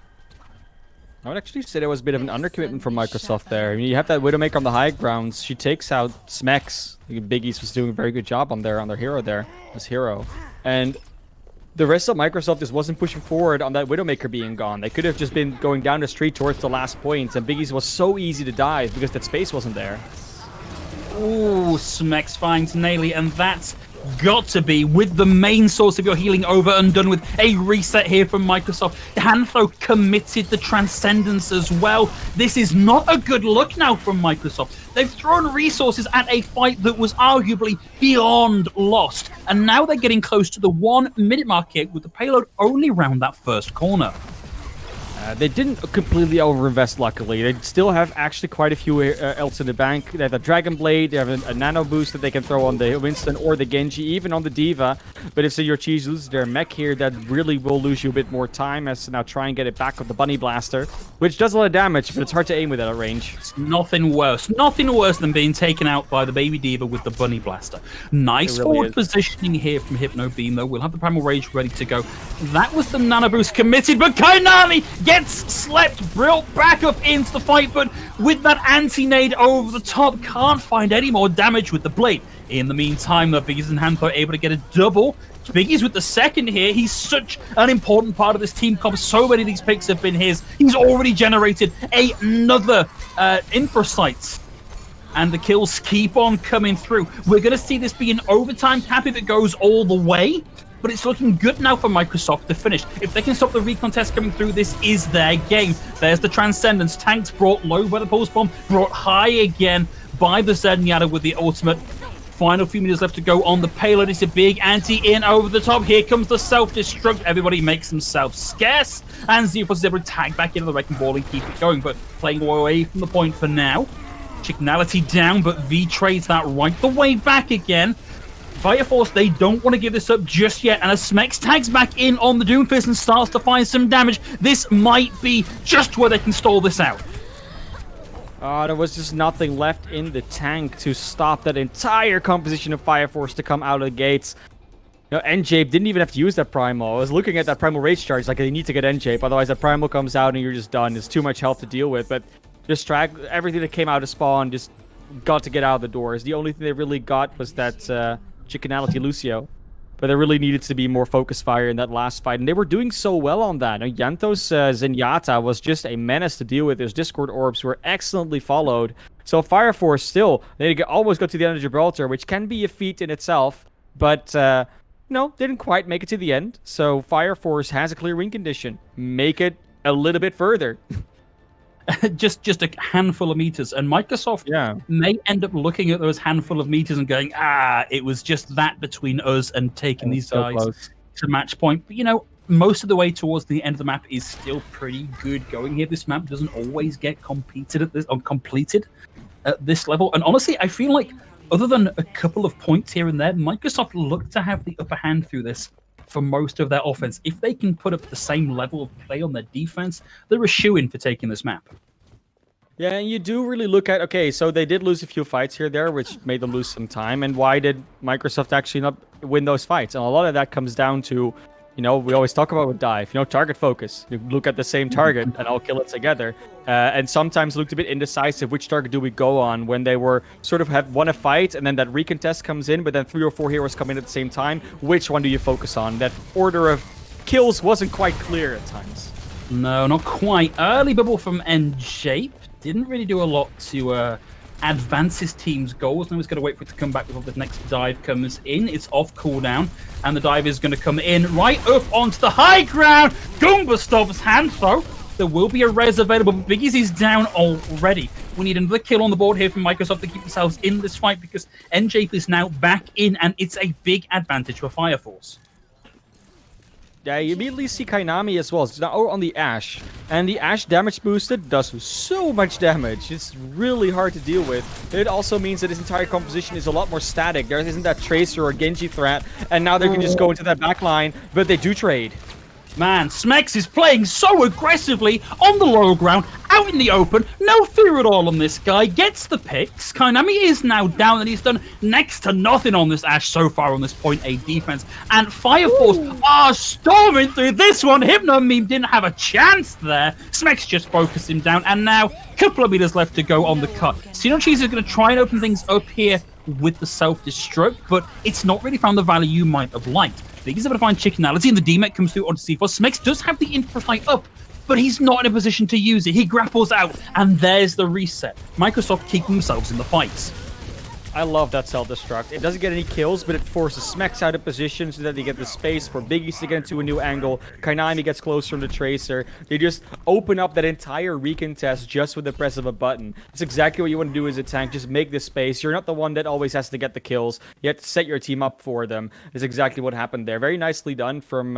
I would actually say there was a bit of an undercommitment from Microsoft there. I mean, you have that Widowmaker on the high grounds. She takes out Smex. Biggie's was doing a very good job on their hero there, this hero. And the rest of Microsoft just wasn't pushing forward on that Widowmaker being gone. They could have just been going down the street towards the last point, and Biggie's was so easy to dive because that space wasn't there. Ooh, Smex finds Naily, and that's got to be with the main source of your healing over and done with. A reset here from Microsoft. Hantho committed the Transcendence as well. This is not a good look now from Microsoft. They've thrown resources at a fight that was arguably beyond lost, and now they're getting close to the 1 minute mark here with the payload only round that first corner. They didn't completely overinvest, luckily. They still have actually quite a few ults in the bank. They have the Dragon Blade, they have a nano boost that they can throw on the Winston or the Genji, even on the Diva. But if your cheese loses their mech here, that really will lose you a bit more time as to now try and get it back with the Bunny Blaster, which does a lot of damage, but it's hard to aim with that at range. It's nothing worse than being taken out by the baby Diva with the Bunny Blaster. Nice forward positioning here from Hypno Beam, though. We'll have the Primal Rage ready to go. That was the nano boost committed, but Kainami gets slept, brought back up into the fight, but with that anti-nade over the top, can't find any more damage with the blade. In the meantime, the Biggies and Hantho are able to get a double. Biggies with the second here. He's such an important part of this team comp. So many of these picks have been his. He's already generated another infra site. And the kills keep on coming through. We're going to see this be an overtime cap if it goes all the way. But it's looking good now for Microsoft to finish. If they can stop the recontest coming through, this is their game. There's the Transcendence. Tanks brought low by the Pulse Bomb, brought high again by the Zenyatta with the ultimate. Final few minutes left to go on the payload. It's a big anti-in over the top. Here comes the self-destruct. Everybody makes themselves scarce. And Xeoforce is able to tag back into the wrecking ball and keep it going. But playing away from the point for now. Chickenality down, but V trades that right the way back again. Fire Force, they don't want to give this up just yet, and as Smex tags back in on the Doomfist and starts to find some damage, this might be just where they can stall this out. There was just nothing left in the tank to stop that entire composition of Fire Force to come out of the gates. You know, NJ didn't even have to use that Primal. I was looking at that Primal Rage charge, like, they need to get NJ, otherwise that Primal comes out and you're just done. It's too much health to deal with, but just everything that came out of spawn just got to get out of the doors. The only thing they really got was that Chickenality Lucio, but there really needed to be more focus fire in that last fight, and they were doing so well on that. Now, Yanto's Zenyatta was just a menace to deal with. His Discord orbs were excellently followed, so Fire Force still, they almost got to the end of Gibraltar, which can be a feat in itself, but no, didn't quite make it to the end. So Fire Force has a clear win condition. Make it a little bit further. just a handful of meters, and Microsoft may end up looking at those handful of meters and going, it was just that between us and taking these guys to match point. But you know, most of the way towards the end of the map is still pretty good going here. This map doesn't always get completed at this level, and honestly, I feel like other than a couple of points here and there, Microsoft look to have the upper hand through this for most of their offense. If they can put up the same level of play on their defense, they're a shoo-in for taking this map. Yeah, and you do really look at, okay, so they did lose a few fights here there, which made them lose some time, and why did Microsoft actually not win those fights? And a lot of that comes down to, you know, we always talk about with dive, you know, target focus. You look at the same target and I'll kill it together. And sometimes looked a bit indecisive, which target do we go on, when they were sort of have won a fight and then that recontest comes in, but then 3 or 4 heroes come in at the same time. Which one do you focus on? That order of kills wasn't quite clear at times. No, not quite. Early bubble from NJ didn't really do a lot to advance his team's goals. Now he's going to wait for it to come back before the next dive comes in. It's off cooldown, and the dive is going to come in right up onto the high ground. Goomba stops Hantho. There will be a res available, but Biggies is down already. We need another kill on the board here from Microsoft to keep themselves in this fight, because NJ is now back in, and it's a big advantage for Fire Force. Yeah, you immediately see Kainami as well. It's now on the Ashe. And the Ashe damage boosted does so much damage. It's really hard to deal with. It also means that his entire composition is a lot more static. There isn't that Tracer or Genji threat. And now they can just go into that backline. But they do trade. Man, Smex is playing so aggressively on the low ground, out in the open, no fear at all on this guy, gets the picks. Kainami is now down and he's done next to nothing on this Ashe so far on this point A defense. And Fire Force are storming through this one. Hypno Meme didn't have a chance there. Smex just focused him down and now a couple of meters left to go on the cut. Sino Cheese is going to try and open things up here with the self-destruct, but it's not really found the value you might have liked. Big is able to find chickenality, and the DMEC comes through onto C4. Smex does have the infrafight up, but he's not in a position to use it. He grapples out, and there's the reset. Microsoft keep themselves in the fights. I love that self-destruct. It doesn't get any kills, but it forces Smex out of position so that they get the space for Biggies to get into a new angle. Kainami gets closer to the Tracer. They just open up that entire recontest just with the press of a button. It's exactly what you want to do as a tank. Just make the space. You're not the one that always has to get the kills. You have to set your team up for them. It's exactly what happened there. Very nicely done from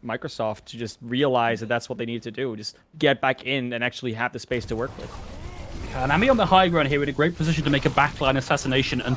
Microsoft to just realize that that's what they need to do. Just get back in and actually have the space to work with. Kainami on the high ground here in a great position to make a backline assassination, and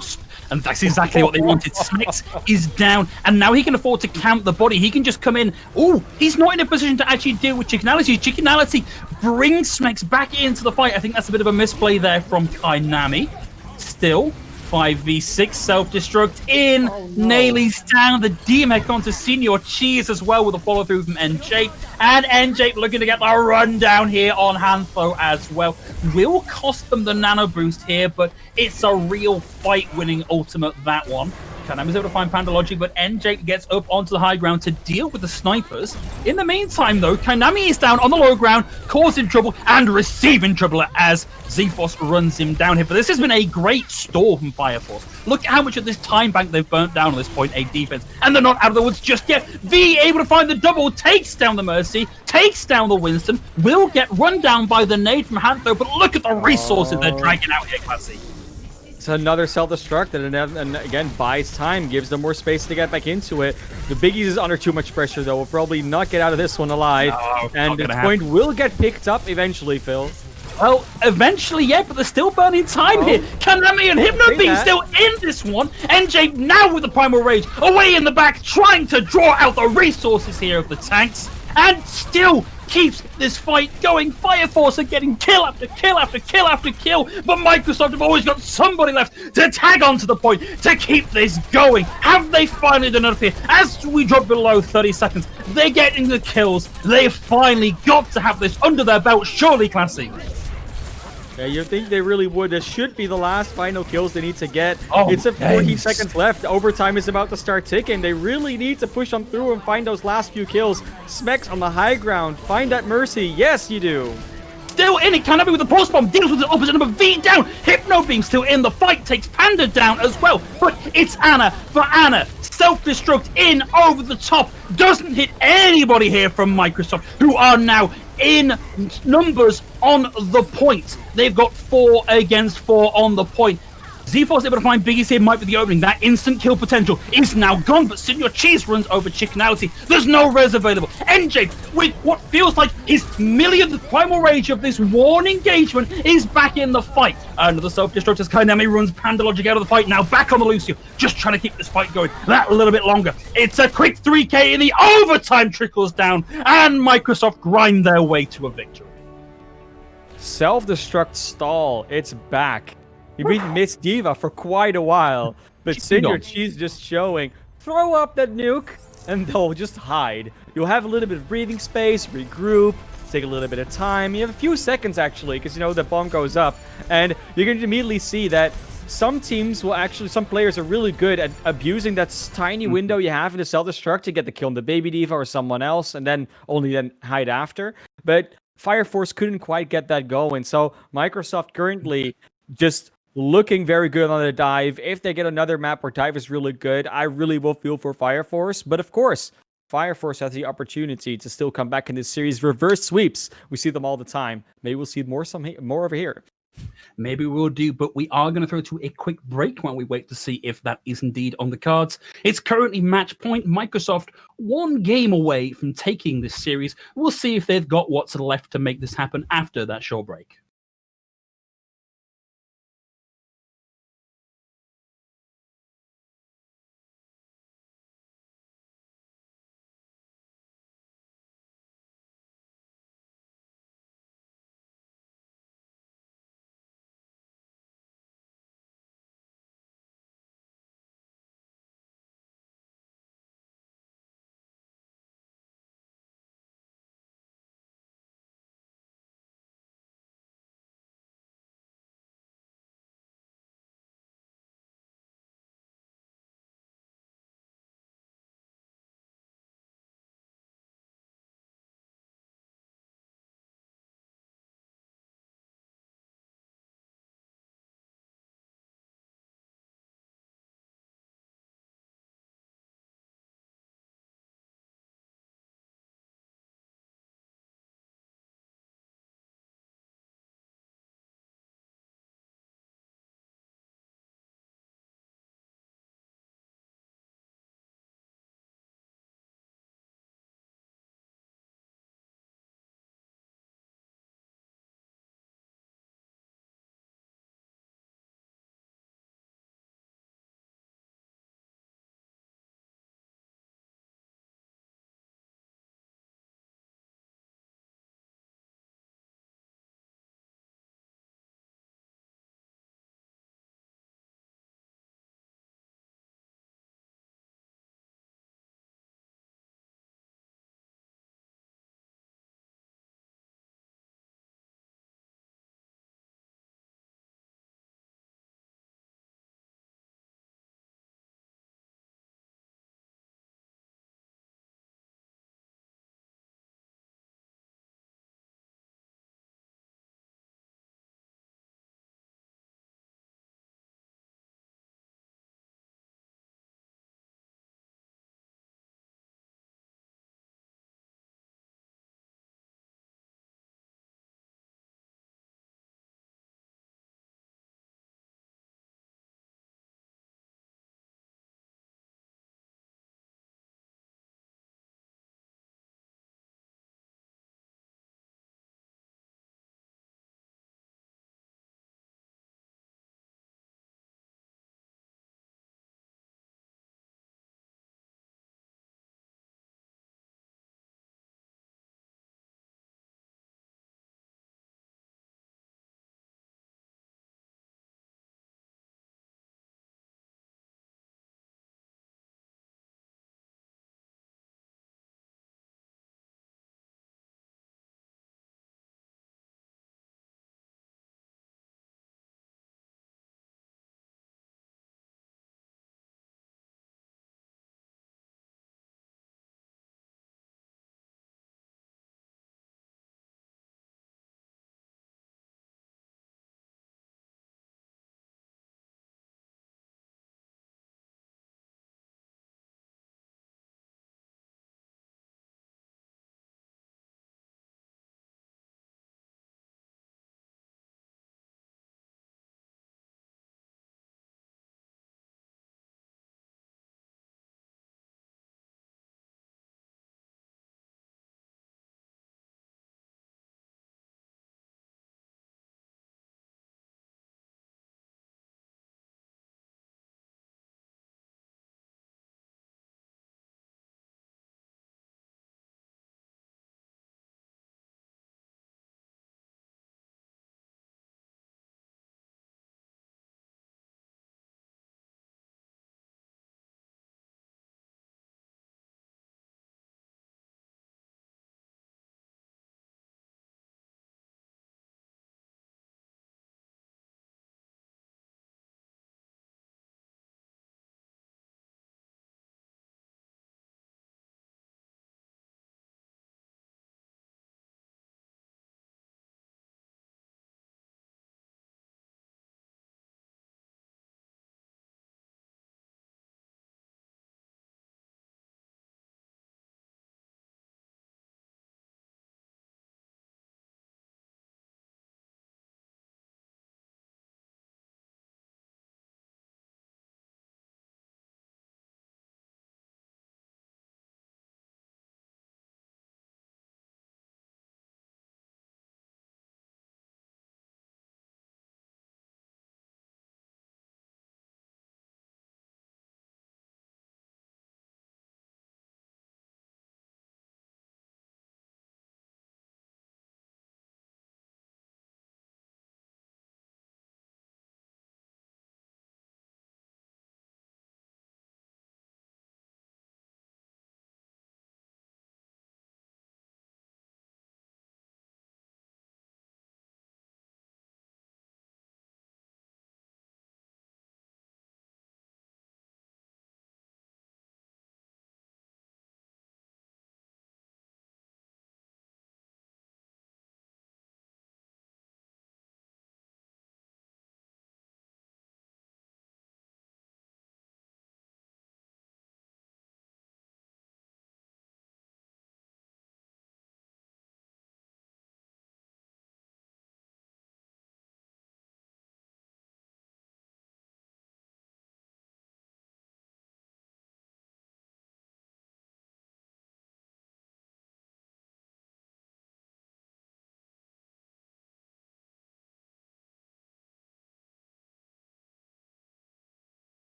that's exactly what they wanted. Smex is down, and now he can afford to camp the body. He can just come in. Oh, he's not in a position to actually deal with chickenality. Chickenality brings Smex back into the fight. I think that's a bit of a misplay there from Kainami. Still, 5v6 self-destruct in. Oh, no. Naili's down. The DMEC onto Senior Cheese as well with a follow-through from NJ. And NJ looking to get the run down here on Hantho as well. Will cost them the nano boost here, but it's a real fight-winning ultimate, that one. Kainami's able to find Panda Logic, but NJ gets up onto the high ground to deal with the snipers. In the meantime, though, Kainami is down on the low ground, causing trouble and receiving trouble as Z-Force runs him down here. But this has been a great store from Fire Force. Look at how much of this time bank they've burnt down on this point A defense. And they're not out of the woods just yet. V able to find the double, takes down the Mercy, takes down the Winston, will get run down by the nade from Hantho, but look at the resources they're dragging out here, Classy. Another self-destruct and again buys time, gives them more space to get back into it. The Biggies is under too much pressure though, will probably not get out of this one alive. No, and the point will get picked up eventually, Phil. Well, eventually, yeah, but they're still burning time here. Kainami and Hypno being still in this one. NJ now with the Primal Rage, away in the back, trying to draw out the resources here of the tanks, and still keeps this fight going. Fire Force are getting kill after kill after kill after kill, but Microsoft have always got somebody left to tag onto the point to keep this going. Have they finally done enough here? As we drop below 30 seconds, they're getting the kills. They've finally got to have this under their belt, surely, Classy. Yeah, you think they really would. This should be the last final kills they need to get. Oh, it's 14 seconds left. Overtime is about to start ticking. They really need to push on through and find those last few kills. Smex on the high ground. Find that Mercy. Yes, you do. Still in it. Kainami with the pulse bomb deals with the opposite number. V down. Hypno being still in the fight. Takes Panda down as well. But it's Ana for Ana. Self-destruct in over the top. Doesn't hit anybody here from Microsoft, who are now in numbers on the point. They've got 4 against 4 on the point. Z-Force able to find Biggies here, might be the opening. That instant kill potential is now gone, but Senior Cheese runs over chickenality. There's no res available. NJ, with what feels like his millionth Primal Rage of this worn engagement, is back in the fight. Another self-destruct as Kainami runs Panda Logic out of the fight. Now back on the Lucio, just trying to keep this fight going that a little bit longer. It's a quick 3K in the overtime trickles down, and Microsoft grind their way to a victory. Self-destruct stall. It's back. You've been Miss Diva for quite a while, but Senior Cheese just showing, throw up that nuke, and they'll just hide. You'll have a little bit of breathing space, regroup, take a little bit of time. You have a few seconds, actually, because, you know, the bomb goes up, and you're going to immediately see that some teams will actually, some players are really good at abusing that tiny window you have in the self-destruct to get the kill on the Baby Diva or someone else, and then hide after. But Fire Force couldn't quite get that going, so Microsoft currently just looking very good on the dive. If they get another map where dive is really good, I really will feel for Fire Force. But of course, Fire Force has the opportunity to still come back in this series. Reverse sweeps, we see them all the time. Maybe we'll see more over here. Maybe we'll do, but we are going to throw to a quick break while we wait to see if that is indeed on the cards. It's currently match point. Microsoft one game away from taking this series. We'll see if they've got what's left to make this happen after that short break.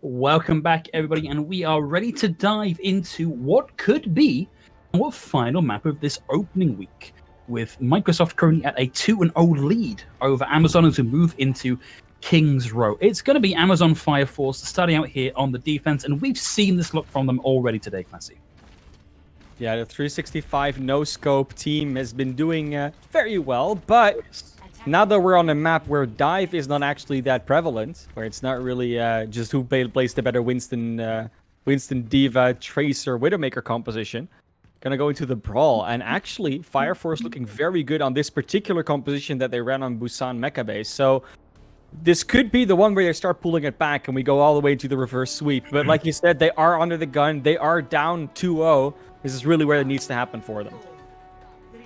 Welcome back, everybody, and we are ready to dive into what could be our final map of this opening week, with Microsoft currently at a 2-0 lead over Amazon as we move into King's Row. It's going to be Amazon Fire Force starting out here on the defense, and we've seen this look from them already today, Classy. Yeah, the 365 no-scope team has been doing very well, but now that we're on a map where dive is not actually that prevalent, where it's not really just who plays the better Winston, Diva, Tracer, Widowmaker composition, gonna go into the Brawl. And actually, Fire Force looking very good on this particular composition that they ran on Busan Mecha Base. So this could be the one where they start pulling it back and we go all the way to the reverse sweep. But like you said, they are under the gun. They are down 2-0. This is really where it needs to happen for them.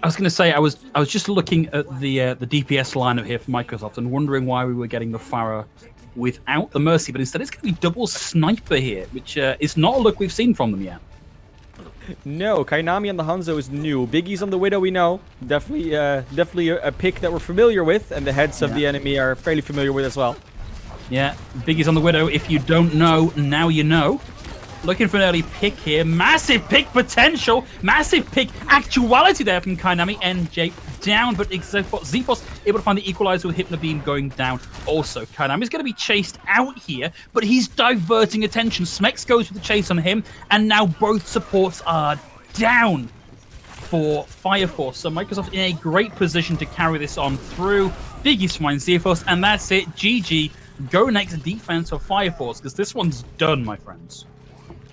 I was going to say, I was just looking at the DPS lineup here for Microsoft and wondering why we were getting the Pharah without the Mercy, but instead it's going to be double Sniper here, which is not a look we've seen from them yet. No, Kainami on the Hanzo is new. Biggie's on the Widow, we know. Definitely a pick that we're familiar with, and the heads of the enemy are fairly familiar with as well. Yeah, Biggie's on the Widow. If you don't know, now you know. Looking for an early pick here. Massive pick potential. Massive pick actuality there from Kainami. NJ down, but Xephos able to find the equalizer with Hypnobeam going down also. Kainami's going to be chased out here, but he's diverting attention. Smex goes with the chase on him, and now both supports are down for Fire Force. So Microsoft in a great position to carry this on through. Biggie's finds Xephos, and that's it. GG. Go next defense for Fire Force, because this one's done, my friends.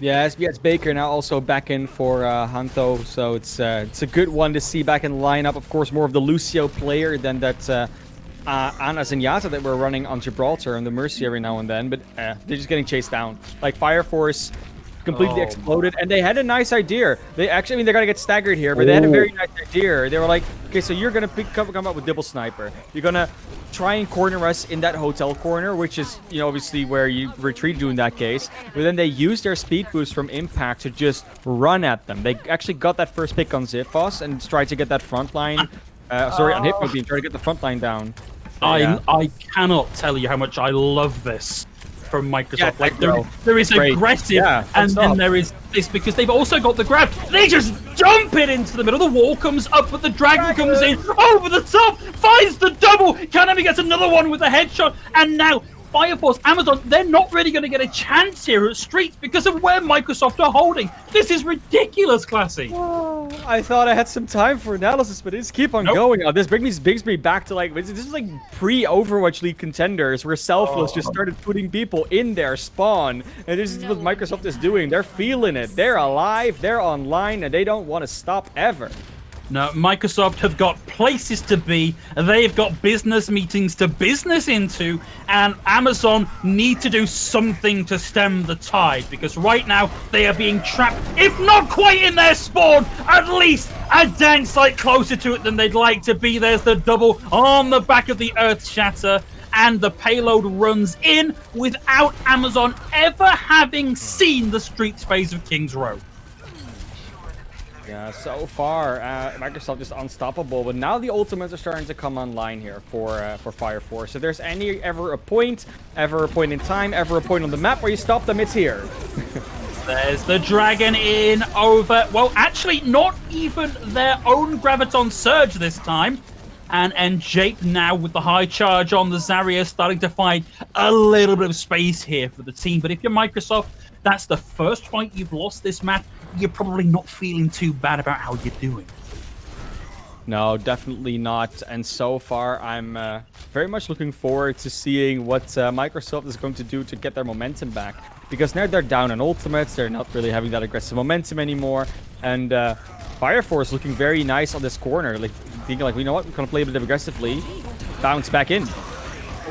Yeah, SBS Baker now also back in for Hanto, so it's a good one to see back in the lineup. Of course, more of the Lucio player than that Ana Zenyatta that we're running on Gibraltar and the Mercy every now and then, but they're just getting chased down. Like, Fire Force completely exploded, and they had a nice idea. They actually, I mean, they're gonna get staggered here, but they had a very nice idea. They were like, okay, so you're gonna come up with double sniper. You're gonna try and corner us in that hotel corner, which is, you know, obviously where you retreat to in that case. But then they use their speed boost from impact to just run at them. They actually got that first pick on Xephos and tried to get that front line. Sorry, on Hypnobeam, try to get the front line down. I cannot tell you how much I love this from Microsoft. Like, there is aggressive, and then there is this, because they've also got the grab. They just jump it into the middle. The wall comes up, but the dragon comes in over the top, finds the double. Kanami gets another one with a headshot, and now Fire Force, Amazon, they're not really going to get a chance here at Streets because of where Microsoft are holding. This is ridiculous, Classy. Oh, I thought I had some time for analysis, but it's keep on going. This brings me back to, like, this is like pre-Overwatch League contenders where Selfless just started putting people in their spawn. And this is what Microsoft is doing. They're feeling it. They're alive, they're online, and they don't want to stop ever. No, Microsoft have got places to be, they've got business meetings to business into, and Amazon need to do something to stem the tide, because right now they are being trapped, if not quite in their spawn, at least a dang sight closer to it than they'd like to be. There's the double on the back of the Earth Shatter, and the payload runs in without Amazon ever having seen the Streets phase of King's Row. Yeah, so far, Microsoft is unstoppable, but now the ultimates are starting to come online here for Fire Force. If there's ever a point in time, ever a point on the map where you stop them, it's here. There's the dragon in over, well, actually, not even their own Graviton Surge this time. And Jake now with the high charge on the Zarya, starting to find a little bit of space here for the team. But if you're Microsoft, that's the first fight you've lost this map. You're probably not feeling too bad about how you're doing. No, definitely not. And so far, I'm very much looking forward to seeing what Microsoft is going to do to get their momentum back. Because now they're down on ultimates, they're not really having that aggressive momentum anymore. And Fire Force looking very nice on this corner. Like, thinking like, you know what, we're going to play a bit aggressively. Bounce back in.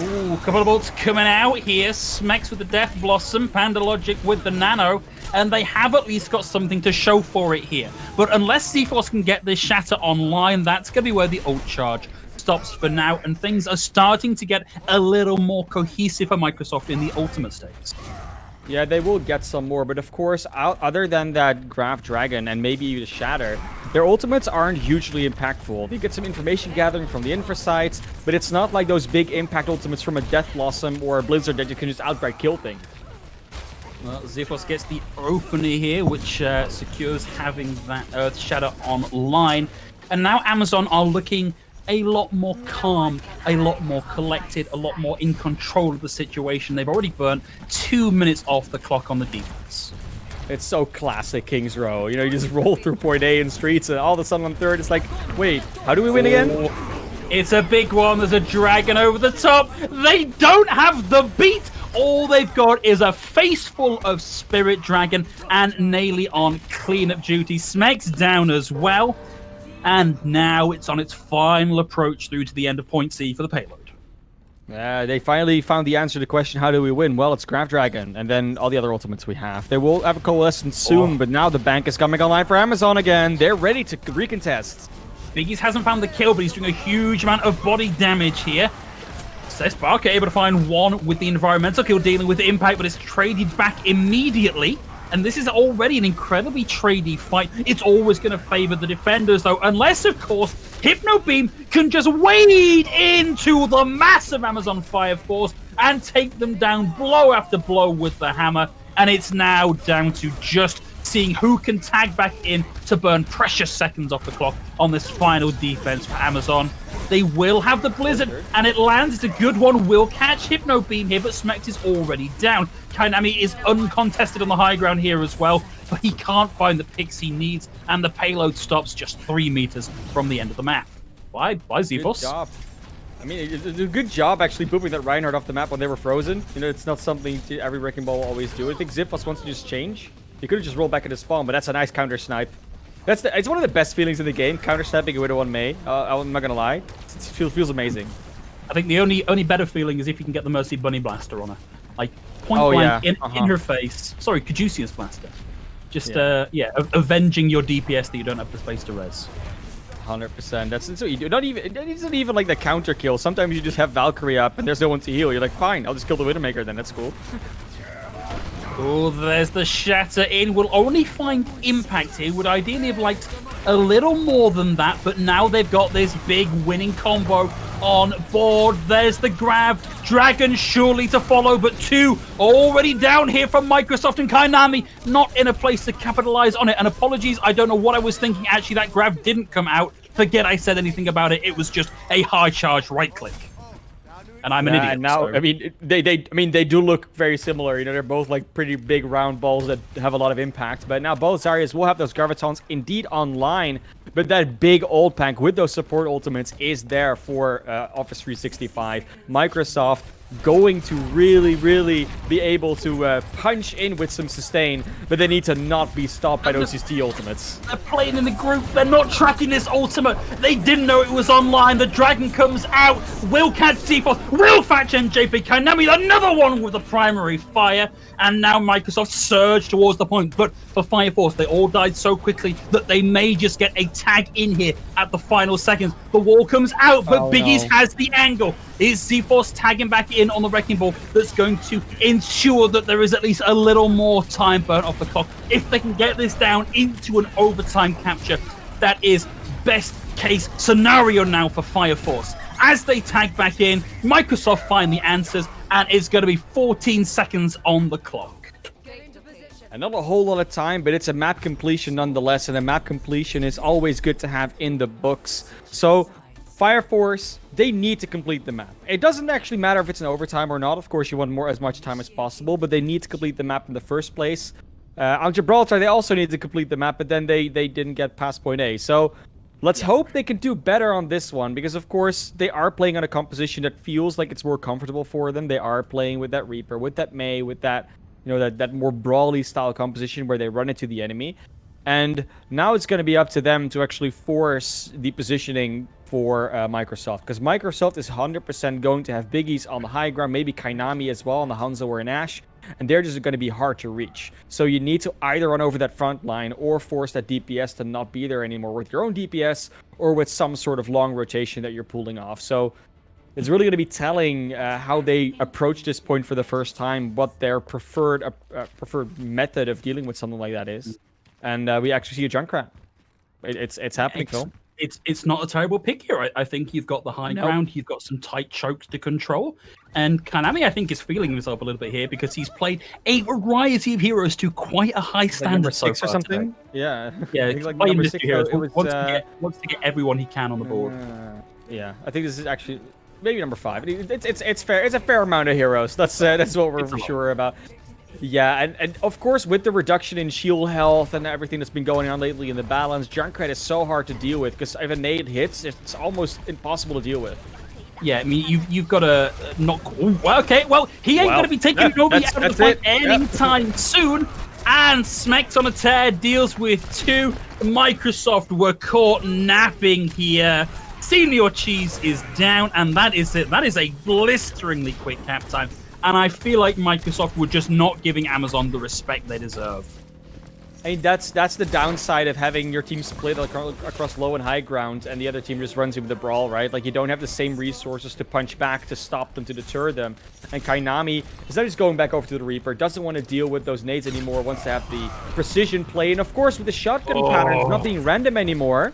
Ooh, a couple of bolts coming out here. Smex with the Death Blossom, Panda Logic with the Nano. And they have at least got something to show for it here. But unless Xephos can get this Shatter online, that's going to be where the ult charge stops for now. And things are starting to get a little more cohesive for Microsoft in the ultimate stakes. Yeah, they will get some more, but of course, other than that Graph Dragon and maybe the Shatter, their ultimates aren't hugely impactful. They get some information gathering from the infra sites, but it's not like those big impact ultimates from a Death Blossom or a Blizzard that you can just outright kill things. Well, Xephos gets the opener here, which secures having that Earth Shatter online. And now Amazon are looking a lot more calm, a lot more collected, a lot more in control of the situation. They've already burnt 2 minutes off the clock on the defense. It's so classic Kings Row. You know, you just roll through point A in streets, and all of a sudden on third, it's like, wait, how do we win again? It's a big one. There's a dragon over the top. They don't have the beat. All they've got is a face full of Spirit Dragon and Naily on cleanup duty. Smeg's down as well. And now it's on its final approach through to the end of point C for the payload. They finally found the answer to the question, how do we win? Well, it's Graph Dragon, and then all the other ultimates we have. They will have a coalescence soon, but now the bank is coming online for Amazon again. They're ready to recontest. Biggies hasn't found the kill, but he's doing a huge amount of body damage here. Says Barker able to find one with the environmental kill, dealing with the impact, but it's traded back immediately. And this is already an incredibly tradey fight. It's always going to favor the defenders, though, unless, of course, Hypno Beam can just wade into the massive Amazon Fire Force and take them down blow after blow with the hammer. And it's now down to just seeing who can tag back in to burn precious seconds off the clock on this final defense for Amazon. They will have the Blizzard, and it lands. It's a good one. Will catch Hypno Beam here, but Smecht is already down. Kainami is uncontested on the high ground here as well, but he can't find the picks he needs, and the payload stops just 3 meters from the end of the map. Bye, Xephos. Good job. I mean, it's a good job actually moving that Reinhardt off the map when they were frozen. You know, it's not something every Wrecking Ball will always do. I think Xephos wants to just change. He could have just rolled back into spawn, but that's a nice counter snipe. It's one of the best feelings in the game, counter sniping a Widow on Mei. I'm not gonna lie, it feels amazing. I think the only better feeling is if you can get the Mercy Bunny Blaster on her, like point blank in her face. Sorry, Caduceus Blaster. Just avenging your DPS that you don't have the space to res. 100%. That's what you do. It isn't even like the counter kill. Sometimes you just have Valkyrie up and there's no one to heal. You're like, fine, I'll just kill the Widowmaker then. That's cool. Oh, there's the shatter in. We'll only find impact here. Would ideally have liked a little more than that, but now they've got this big winning combo on board. There's the grab. Dragon surely to follow, but two already down here from Microsoft, and Kainami not in a place to capitalize on it. And apologies, I don't know what I was thinking. Actually, that grab didn't come out. Forget I said anything about it. It was just a high charge right click. And I'm an idiot. Now, so. I mean, they do look very similar. You know, they're both like pretty big round balls that have a lot of impact. But now both Zaryas will have those Gravitons indeed online. But that big old tank with those support ultimates is there for Office 365. Microsoft going to really be able to punch in with some sustain, but they need to not be stopped by those CT ultimates. They're playing in the group. They're not tracking this ultimate. They didn't know it was online. The dragon comes out. Will catch Xephos. Will fetch NJP. Kainami, another one with the primary fire. And now Microsoft surge towards the point. But for Fire Force, they all died so quickly that they may just get a tag in here at the final seconds. The wall comes out, but Biggies has the angle. Is Xephos tagging back in on the Wrecking Ball that's going to ensure that there is at least a little more time burnt off the clock. If they can get this down into an overtime capture, that is best case scenario now for Fire Force. As they tag back in, Microsoft finally answers, and it's going to be 14 seconds on the clock. And not a whole lot of time, but it's a map completion nonetheless, and a map completion is always good to have in the books. So Fire Force, they need to complete the map. It doesn't actually matter if it's an overtime or not. Of course, you want as much time as possible, but they need to complete the map in the first place. On Gibraltar, they also need to complete the map, but then they didn't get past point A. So let's hope they can do better on this one, because of course they are playing on a composition that feels like it's more comfortable for them. They are playing with that Reaper, with that Mei, with that, you know, that more brawly style composition where they run into the enemy. And now it's going to be up to them to actually force the positioning for Microsoft, because Microsoft is 100% going to have Biggies on the high ground, maybe Kainami as well on the Hanzo or an Ashe, and they're just going to be hard to reach. So you need to either run over that front line or force that DPS to not be there anymore with your own DPS or with some sort of long rotation that you're pulling off. So it's really going to be telling how they approach this point for the first time, what their preferred method of dealing with something like that is. And we actually see a Junkrat. It's happening, Phil. It's not a terrible pick here. I think you've got the high ground, you've got some tight chokes to control, and Kanami I think is feeling himself a little bit here because he's played a variety of heroes to quite a high standard like number 6 so or far something. today. Yeah, Yeah, I think like playing number Mr. 6. Heroes It was, wants to get everyone he can on the board. Yeah, I think this is actually maybe number 5. It's fair. It's a fair amount of heroes. That's what we're for sure about. Yeah, and of course, with the reduction in shield health and everything that's been going on lately in the balance, Junkrat is so hard to deal with because if a nade hits, it's almost impossible to deal with. Yeah, I mean, you've got to knock. Ooh, okay, well, he ain't going to be taking Nobi out of the fight anytime soon. And Smex on a tear deals with 2. Microsoft were caught napping here. Senior Cheese is down, and that is it. That is a blisteringly quick cap time. And I feel like Microsoft were just not giving Amazon the respect they deserve. I mean, that's the downside of having your team split across low and high ground, and the other team just runs you with the brawl, right? Like, you don't have the same resources to punch back, to stop them, to deter them. And Kainami, instead of just going back over to the Reaper, doesn't want to deal with those nades anymore, wants to have the precision play. And of course, with the shotgun patterns not being random anymore,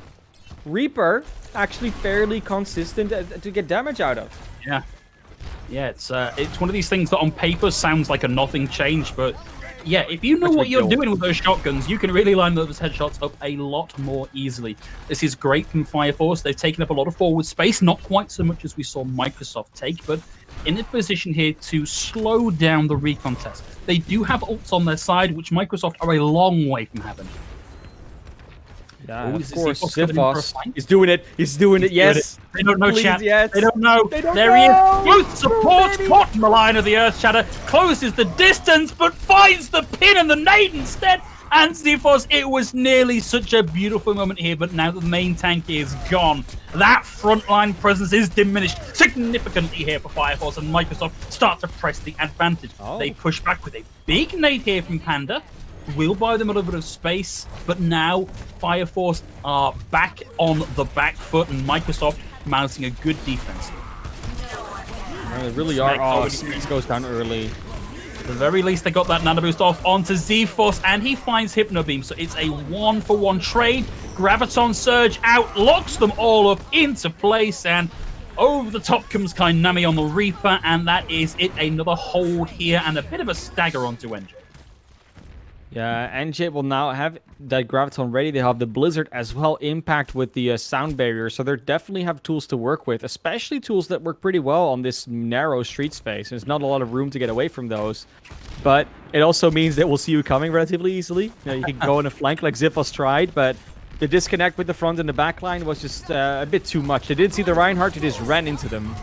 Reaper actually fairly consistent to get damage out of. Yeah. Yeah, it's one of these things that on paper sounds like a nothing change, but yeah, if you know what you're doing with those shotguns, you can really line those headshots up a lot more easily. This is great from Fire Force. They've taken up a lot of forward space, not quite so much as we saw Microsoft take, but in a position here to slow down the recon test. They do have ults on their side, which Microsoft are a long way from having. Yeah, of course, Xyphos. He's doing it. He's doing it. Yes. They don't know, Please, chat. yes. They don't know. There he is. Both supports caught Malign of the Earth Shatter. Closes the distance, but finds the pin and the nade instead. And Xyphos, it was nearly such a beautiful moment here, but now the main tank is gone. That frontline presence is diminished significantly here for Fire Force, and Microsoft start to press the advantage. They push back with a big nade here from Panda. Will buy them a little bit of space, but now Fire Force are back on the back foot, and Microsoft mounting a good defense. They really are. Smex goes down early. At the very least, they got that nano boost off onto Xyphos, and he finds Hypno Beam, so it's a 1-for-1 trade. Graviton Surge out, locks them all up into place, and over the top comes Kainami on the Reaper, and that is it. Another hold here, and a bit of a stagger onto NJ. Yeah, NJ will now have that Graviton ready. They have the Blizzard as well, Impact with the sound barrier. So they definitely have tools to work with, especially tools that work pretty well on this narrow street space. There's not a lot of room to get away from those. But it also means that we'll see you coming relatively easily. You know, you can go on a flank like Xyphos tried, but the disconnect with the front and the back line was just a bit too much. They didn't see the Reinhardt, they just ran into them.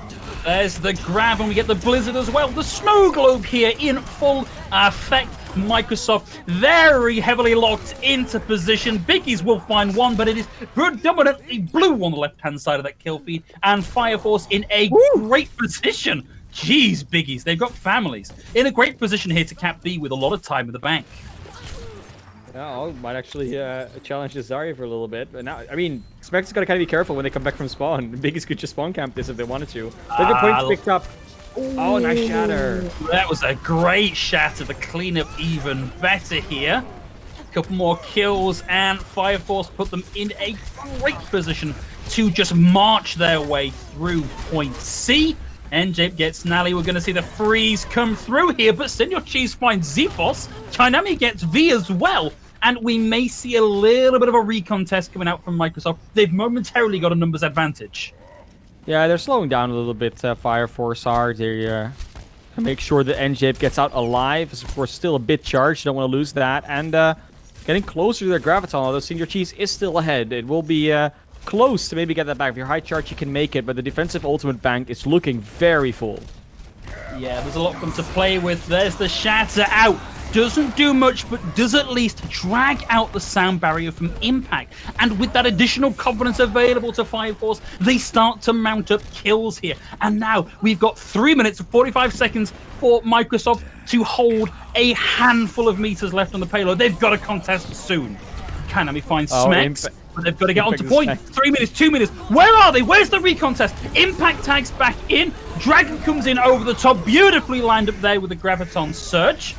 There's the grab, and we get the Blizzard as well. The Snow Globe here in full effect. Microsoft very heavily locked into position. Biggies will find one, but it is predominantly blue on the left-hand side of that kill feed, and Fire Force in a great position. Jeez, Biggies, they've got families. In a great position here to cap B with a lot of time in the bank. Yeah, might actually challenge the Zarya for a little bit. But now, I mean, Smex got to kind of be careful when they come back from spawn. Biggies could just spawn camp this if they wanted to. But the points picked up. Oh, nice shatter. That was a great shatter to clean up even better here. A couple more kills, and Fire Force put them in a great position to just march their way through point C. NJ gets Nally. We're going to see the freeze come through here, but Senor Cheese finds Xyphos. Kainami gets V as well. And we may see a little bit of a recon test coming out from Microsoft. They've momentarily got a numbers advantage. Yeah, they're slowing down a little bit, Fire Force are. They make sure that NJ gets out alive. Is, of course, still a bit charged. Don't want to lose that. And getting closer to their Graviton, although Senior Cheese is still ahead. It will be close to maybe get that back. If you're high charge, you can make it, but the defensive ultimate bank is looking very full. Yeah, there's a lot for them to play with. There's the shatter out. Doesn't do much, but does at least drag out the sound barrier from Impact. And with that additional confidence available to Fire Force, they start to mount up kills here. And now we've got 3 minutes and 45 seconds for Microsoft to hold a handful of meters left on the payload. They've got a contest soon. Kanami finds Smex, but they've got to get onto point. 3 minutes, 2 minutes. Where are they? Where's the recontest? Impact tags back in. Dragon comes in over the top, beautifully lined up there with the Graviton Surge.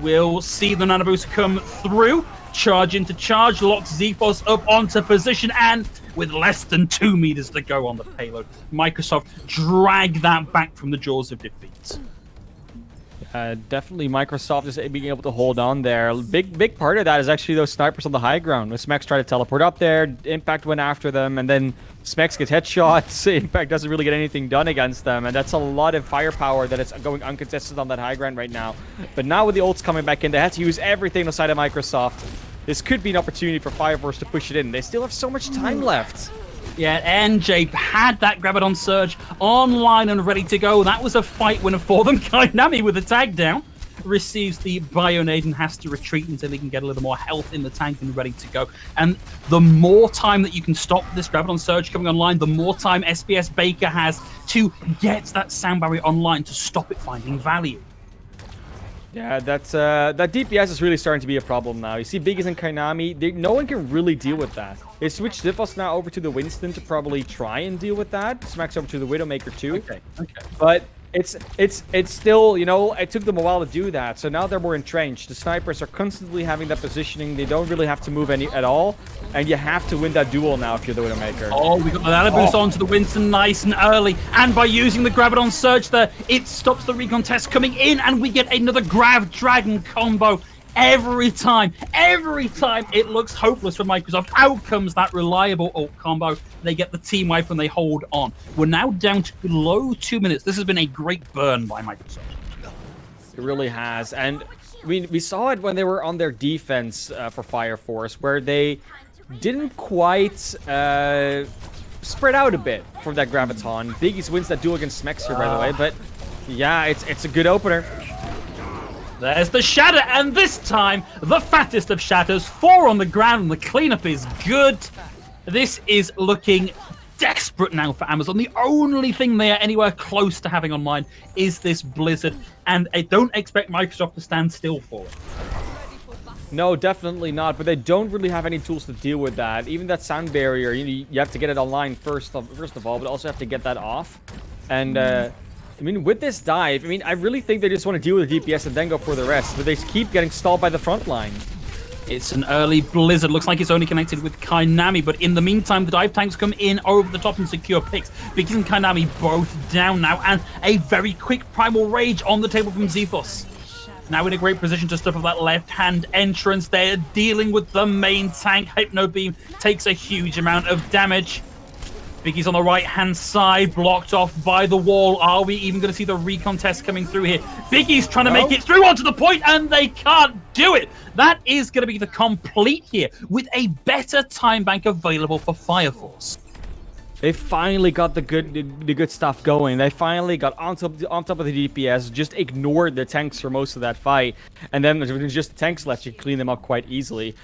We'll see the Nano Boost come through. Charge into charge, locks Xyphos up onto position, and with less than 2 meters to go on the payload. Microsoft drag that back from the jaws of defeat. Definitely Microsoft is being able to hold on there. Big part of that is actually those snipers on the high ground. When Smex tried to teleport up there, Impact went after them, and then Smex gets headshots. Impact doesn't really get anything done against them, and that's a lot of firepower that is going uncontested on that high ground right now. But now with the ults coming back in, they had to use everything on the side of Microsoft. This could be an opportunity for Fire Force to push it in. They still have so much time left. Yeah, NJ had that Graviton Surge online and ready to go. That was a fight winner for them. Kainami with the tag down receives the Bionade and has to retreat until he can get a little more health in the tank and ready to go. And the more time that you can stop this Graviton Surge coming online, the more time SBS Baker has to get that sound barrier online to stop it finding value. Yeah, that DPS is really starting to be a problem now. You see Biggies and Kainami, no one can really deal with that. They switched Zifos now over to the Winston to probably try and deal with that. Smacks over to the Widowmaker too. Okay. But it's still, you know, it took them a while to do that. So now they're more entrenched. The snipers are constantly having that positioning. They don't really have to move at all. And you have to win that duel now if you're the Widowmaker. Oh, we got the Ladder boost onto the Winston nice and early. And by using the Graviton Surge there, it stops the recon test coming in. And we get another Grav Dragon combo. Every time it looks hopeless for Microsoft, out comes that reliable ult combo. They get the team wipe and they hold on. We're now down to below 2 minutes. This has been a great burn by Microsoft. It really has. And we saw it when they were on their defense for Fire Force, where they didn't quite spread out a bit from that Graviton. Biggies wins that duel against Smex here, by the way. But yeah, it's a good opener. There's the shatter, and this time, the fattest of shatters. 4 on the ground, and the cleanup is good. This is looking desperate now for Amazon. The only thing they are anywhere close to having online is this Blizzard, and I don't expect Microsoft to stand still for it. No, definitely not, but they don't really have any tools to deal with that. Even that sound barrier, you have to get it online first of all, but also have to get that off. And I mean, with this dive, I mean, I really think they just want to deal with the DPS and then go for the rest, but they keep getting stalled by the front line. It's an early Blizzard. Looks like it's only connected with Kainami, but in the meantime, the dive tanks come in over the top and secure picks. Biggies and Kainami both down now, and a very quick Primal Rage on the table from Zifos. Now in a great position to stuff up that left-hand entrance. They're dealing with the main tank. Hypno Beam takes a huge amount of damage. Biggie's on the right-hand side, blocked off by the wall. Are we even going to see the recon test coming through here? Biggie's trying to make it through onto the point, and they can't do it. That is going to be the complete here, with a better time bank available for Fire Force. They finally got the good stuff going. They finally got on top of the DPS, just ignored the tanks for most of that fight. And then there's just the tanks left, you can clean them up quite easily.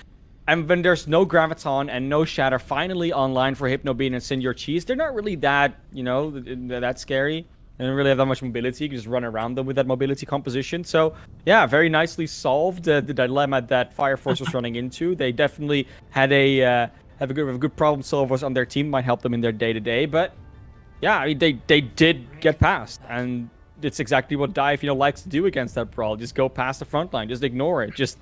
And when there's no Graviton and no Shatter finally online for Hypno Bean and Senior Cheese, they're not really that, you know, that scary. They don't really have that much mobility. You can just run around them with that mobility composition. So, yeah, very nicely solved the dilemma that Fire Force was running into. They definitely had have a good problem solvers on their team. Might help them in their day-to-day. But, yeah, I mean, they did get past. And it's exactly what Dive, likes to do against that brawl. Just go past the front line. Just ignore it. Just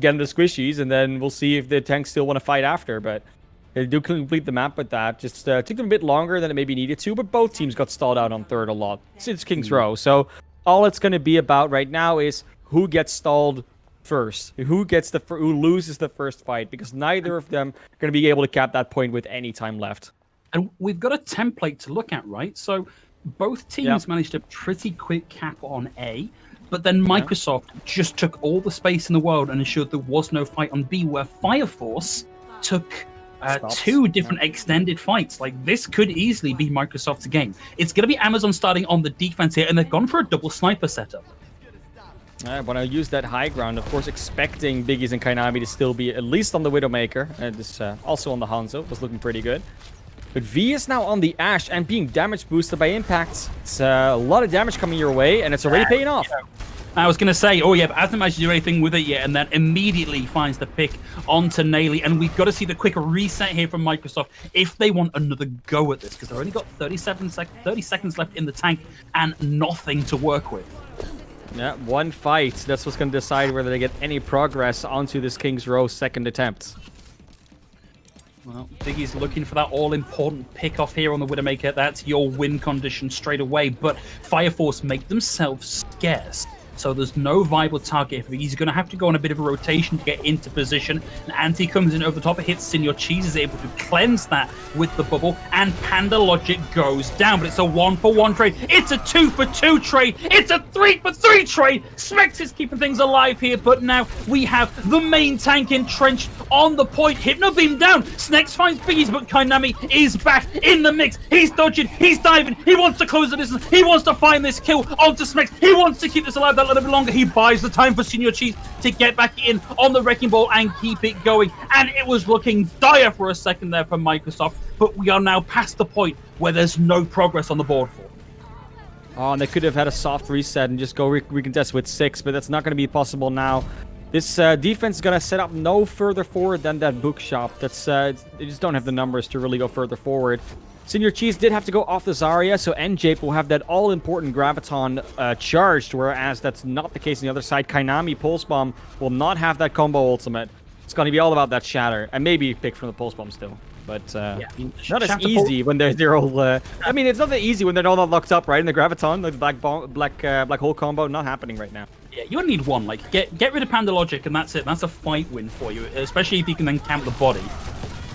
get into squishies, and then we'll see if the tanks still want to fight after. But they do complete the map with that. Just took them a bit longer than it maybe needed to, but both teams got stalled out on third a lot since King's Row. So all it's going to be about right now is who gets stalled first, who loses the first fight, because neither of them are going to be able to cap that point with any time left. And we've got a template to look at, right? So both teams managed a pretty quick cap on A. But then Microsoft just took all the space in the world and ensured there was no fight on B, where Fire Force took 2 different extended fights. Like, this could easily be Microsoft's game. It's going to be Amazon starting on the defense here, and they've gone for a double sniper setup. When I use that high ground, of course, expecting Biggies and Kainami to still be at least on the Widowmaker. This also on the Hanzo, was looking pretty good. But V is now on the Ashe and being damage boosted by Impact. It's a lot of damage coming your way, and it's already paying off. I was going to say, but hasn't managed to do anything with it yet, and then immediately finds the pick onto Naily. And we've got to see the quick reset here from Microsoft if they want another go at this, because they've only got 30 seconds left in the tank and nothing to work with. Yeah, one fight. That's what's going to decide whether they get any progress onto this King's Row second attempt. Well, Biggie's looking for that all-important pick-off here on the Widowmaker. That's your win condition straight away, but Fire Force make themselves scarce. So there's no viable target for Biggie. He's going to have to go on a bit of a rotation to get into position. And Anti comes in over the top, it hits Senior Cheese, is able to cleanse that with the bubble, and Panda Logic goes down. But it's a 1-for-1 trade. It's a 2-for-2 trade. It's a 3-for-3 trade. Smex is keeping things alive here, but now we have the main tank entrenched on the point. Hypno Beam down. Snex finds Biggie's, but Kainami is back in the mix. He's dodging. He's diving. He wants to close the distance. He wants to find this kill onto Smex. He wants to keep this alive a little bit longer. He buys the time for Senior Cheese to get back in on the Wrecking Ball and keep it going. And it was looking dire for a second there for Microsoft, but we are now past the point where there's no progress on the board for. Oh, and they could have had a soft reset and just go recontest with 6, but that's not going to be possible now. This defense is going to set up no further forward than that bookshop. That's they just don't have the numbers to really go further forward. Senior Cheese did have to go off the Zarya, so NJape will have that all-important Graviton charged, whereas that's not the case on the other side. Kainami Pulse Bomb will not have that combo ultimate. It's going to be all about that Shatter, and maybe pick from the Pulse Bomb still. But yeah, not as easy when they're all... I mean, it's not that easy when they're all locked up, right? In the Graviton, like the black hole combo, not happening right now. Yeah, you only need one. Like, get rid of Panda Logic, and that's it. That's a fight win for you, especially if you can then camp the body.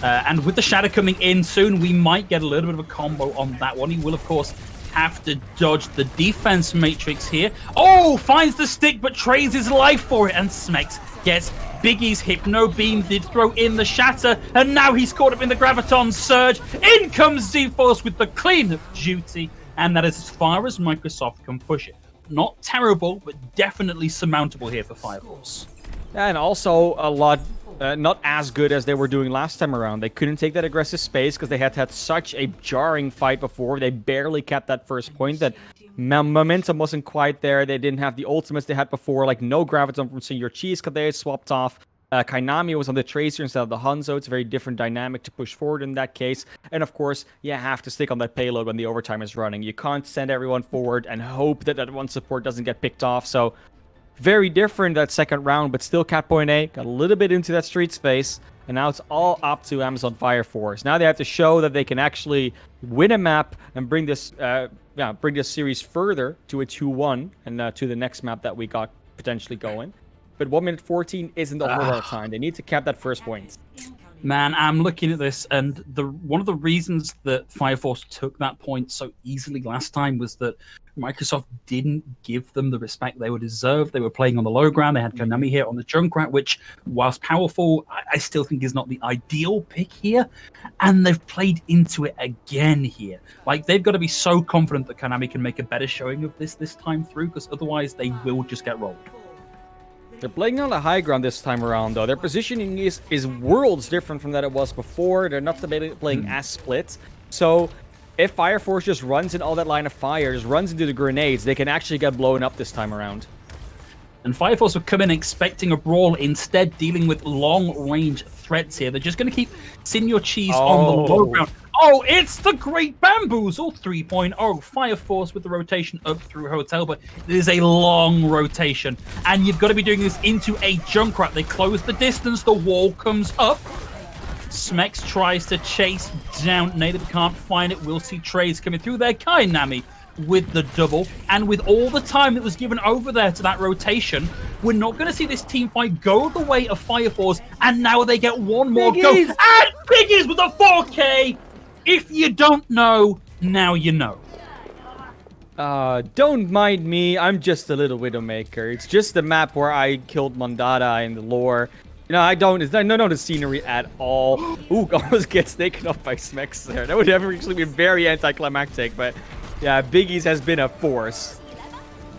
And with the Shadow coming in soon, we might get a little bit of a combo on that one. He will, of course, have to dodge the defense matrix here. Oh, finds the stick, but trades his life for it. And Smex gets Biggie's Hypno Beam, did throw in the Shatter, and now he's caught up in the Graviton Surge. In comes Z-Force with the clean of duty, and that is as far as Microsoft can push it. Not terrible, but definitely surmountable here for Fire Force. And also a lot... not as good as they were doing last time around. They couldn't take that aggressive space because they had such a jarring fight before. They barely kept that first point. That momentum wasn't quite there. They didn't have the ultimates they had before, like no Graviton from Senior Cheese because they had swapped off. Kainami was on the Tracer instead of the Hanzo. It's a very different dynamic to push forward in that case. And of course, you have to stick on that payload when the overtime is running. You can't send everyone forward and hope that that one support doesn't get picked off. So very different that second round, but still Cat Point A got a little bit into that street space, and now it's all up to Amazon Fire Force. Now they have to show that they can actually win a map and bring this series further to a 2-1 and to the next map that we got potentially going. But 1 minute 14 isn't a whole lot of time. They need to cap that first point. Man, I'm looking at this, and one of the reasons that Fire Force took that point so easily last time was that Microsoft didn't give them the respect they would deserve. They were playing on the low ground. They had Konami here on the Junkrat, which, whilst powerful, I still think is not the ideal pick here. And they've played into it again here. Like, they've got to be so confident that Konami can make a better showing of this time through, because otherwise they will just get rolled. They're playing on the high ground this time around, though. Their positioning is worlds different from that it was before. They're not playing as split. So if Fire Force just runs in all that line of fire, just runs into the grenades, they can actually get blown up this time around. And Fire Force will come in expecting a brawl, instead dealing with long-range threats here. They're just going to keep Senior Cheese on the low ground. Oh, it's the Great Bamboozle 3.0. Fire Force with the rotation up through Hotel, but it is a long rotation. And you've got to be doing this into a Junkrat. They close the distance, the wall comes up. Smex tries to chase down Native, can't find it. We'll see trades coming through there. Kainami with the double, and with all the time that was given over there to that rotation, we're not going to see this team fight go the way of Fire Force, and now they get one more go. And Biggies with a 4K! If you don't know, now you know. Don't mind me, I'm just a little Widowmaker. It's just the map where I killed Mondada in the lore. You know, I don't know the scenery at all. Ooh, almost gets taken off by Smex there. That would have actually been very anticlimactic, but yeah, Biggie's has been a force.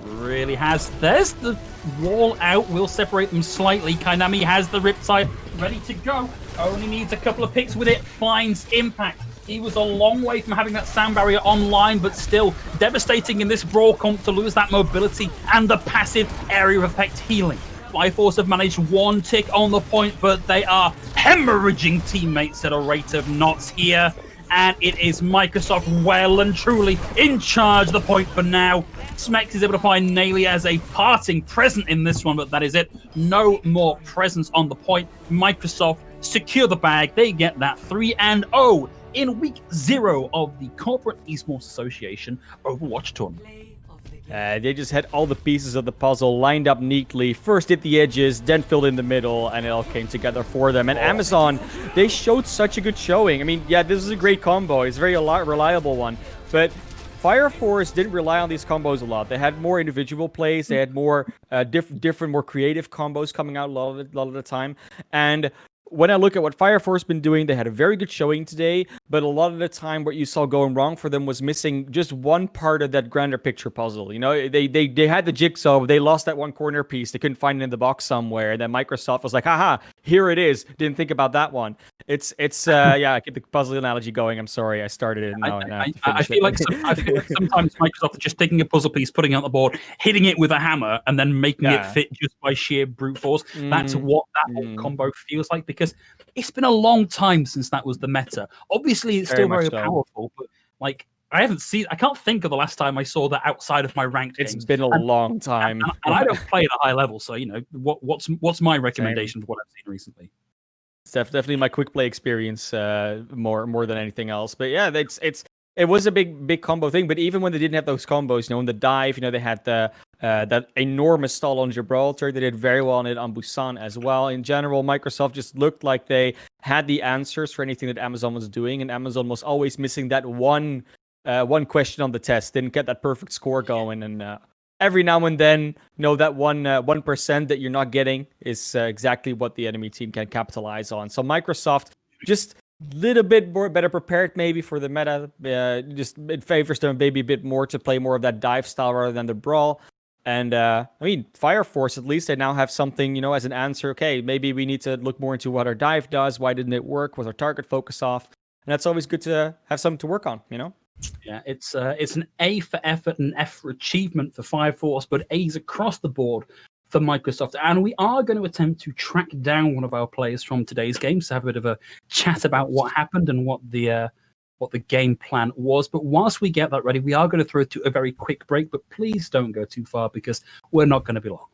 Really has. There's the wall out. Will separate them slightly. Kainami has the Riptide ready to go. Only needs a couple of picks with it. Finds impact. He was a long way from having that sound barrier online, but still devastating in this brawl comp to lose that mobility and the passive area effect healing. Fire Force have managed one tick on the point, but they are hemorrhaging teammates at a rate of knots here. And it is Microsoft well and truly in charge of the point for now. Smex is able to find Naily as a parting present in this one, but that is it. No more presence on the point. Microsoft secure the bag. They get that 3-0 in week 0 of the Corporate Esports Association Overwatch tournament. They just had all the pieces of the puzzle lined up neatly. First hit the edges, then filled in the middle, and it all came together for them. And Amazon, they showed such a good showing. I mean, yeah, this is a great combo. It's a very reliable one. But Fire Force didn't rely on these combos a lot. They had more individual plays. They had more different, more creative combos coming out a lot of the time. And when I look at what Fire Force been doing, they had a very good showing today, but a lot of the time what you saw going wrong for them was missing just one part of that grander picture puzzle. You know, they had the jigsaw, but they lost that one corner piece. They couldn't find it in the box somewhere. And then Microsoft was like, haha, here it is. Didn't think about that one. It's yeah, I keep the puzzle analogy going. I'm sorry, I started it now and I have to finish I feel like sometimes Microsoft is just taking a puzzle piece, putting it on the board, hitting it with a hammer, and then making it fit just by sheer brute force. That's what that whole combo feels like, because it's been a long time since that was the meta. Obviously, it's still very powerful, but like I can't think of the last time I saw that outside of my ranked games. It's been a long time, and I don't play at a high level, so you know what's my recommendation for what I've seen recently. It's definitely my quick play experience more than anything else. But yeah, it was a big combo thing. But even when they didn't have those combos, you know, in the dive, you know, they had that enormous stall on Gibraltar. They did very well on it on Busan as well. In general, Microsoft just looked like they had the answers for anything that Amazon was doing, and Amazon was always missing that one question on the test. Didn't get that perfect score going, and every now and then, you know, that 1% that you're not getting is exactly what the enemy team can capitalize on. So Microsoft just a little bit more better prepared maybe for the meta. Just it favors them maybe a bit more to play more of that dive style rather than the brawl. And I mean, Fire Force, at least they now have something, you know, as an answer. Okay, maybe we need to look more into what our dive does. Why didn't it work? Was our target focus off? And that's always good to have something to work on, you know? Yeah, it's an A for effort and F for achievement for Fire Force, but A's across the board for Microsoft. And we are going to attempt to track down one of our players from today's game to have a bit of a chat about what happened and what the game plan was. But whilst we get that ready, we are going to throw to a very quick break. But please don't go too far, because we're not going to be long.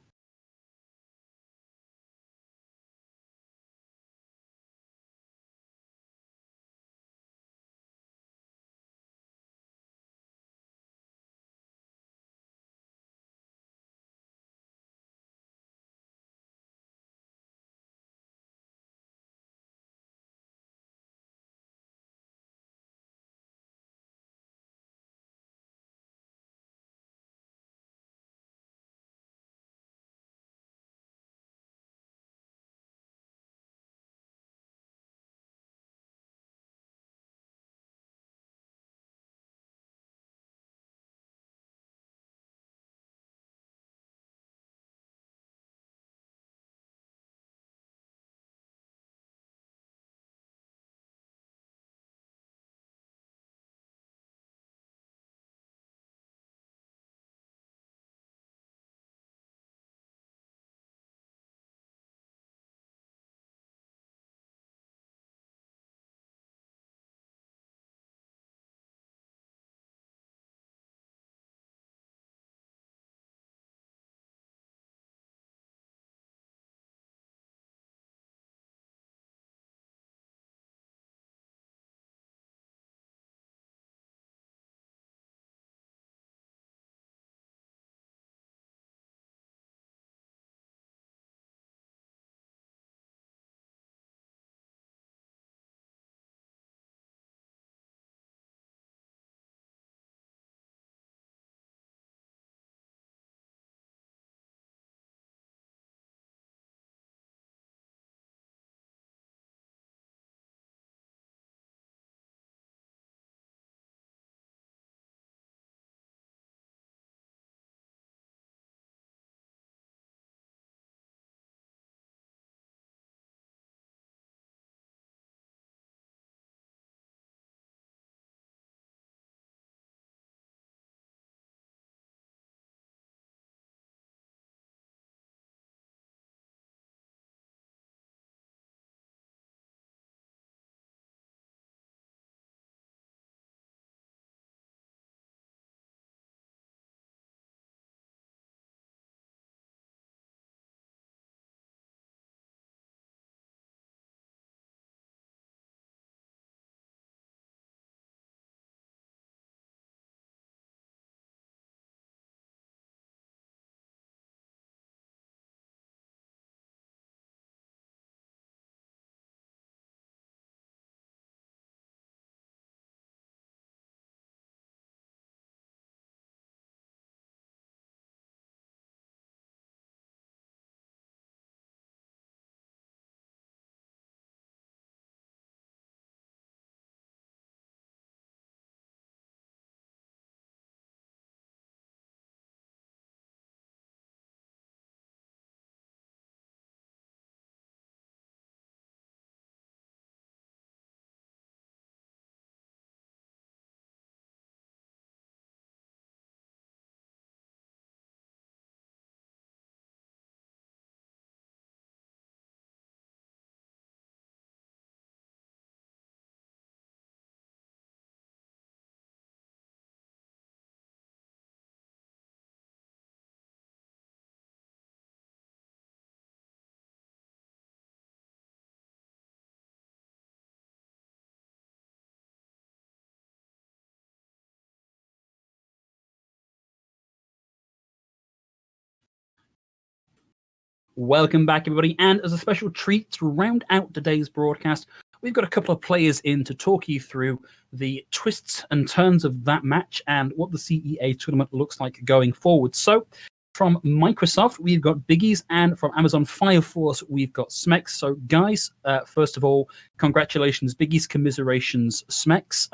Welcome back, everybody. And as a special treat to round out today's broadcast, we've got a couple of players in to talk you through the twists and turns of that match and what the CEA tournament looks like going forward. So, from Microsoft, we've got Biggies, and from Amazon Fire Force, we've got Smex. So, guys, first of all, congratulations, Biggies, commiserations, Smex.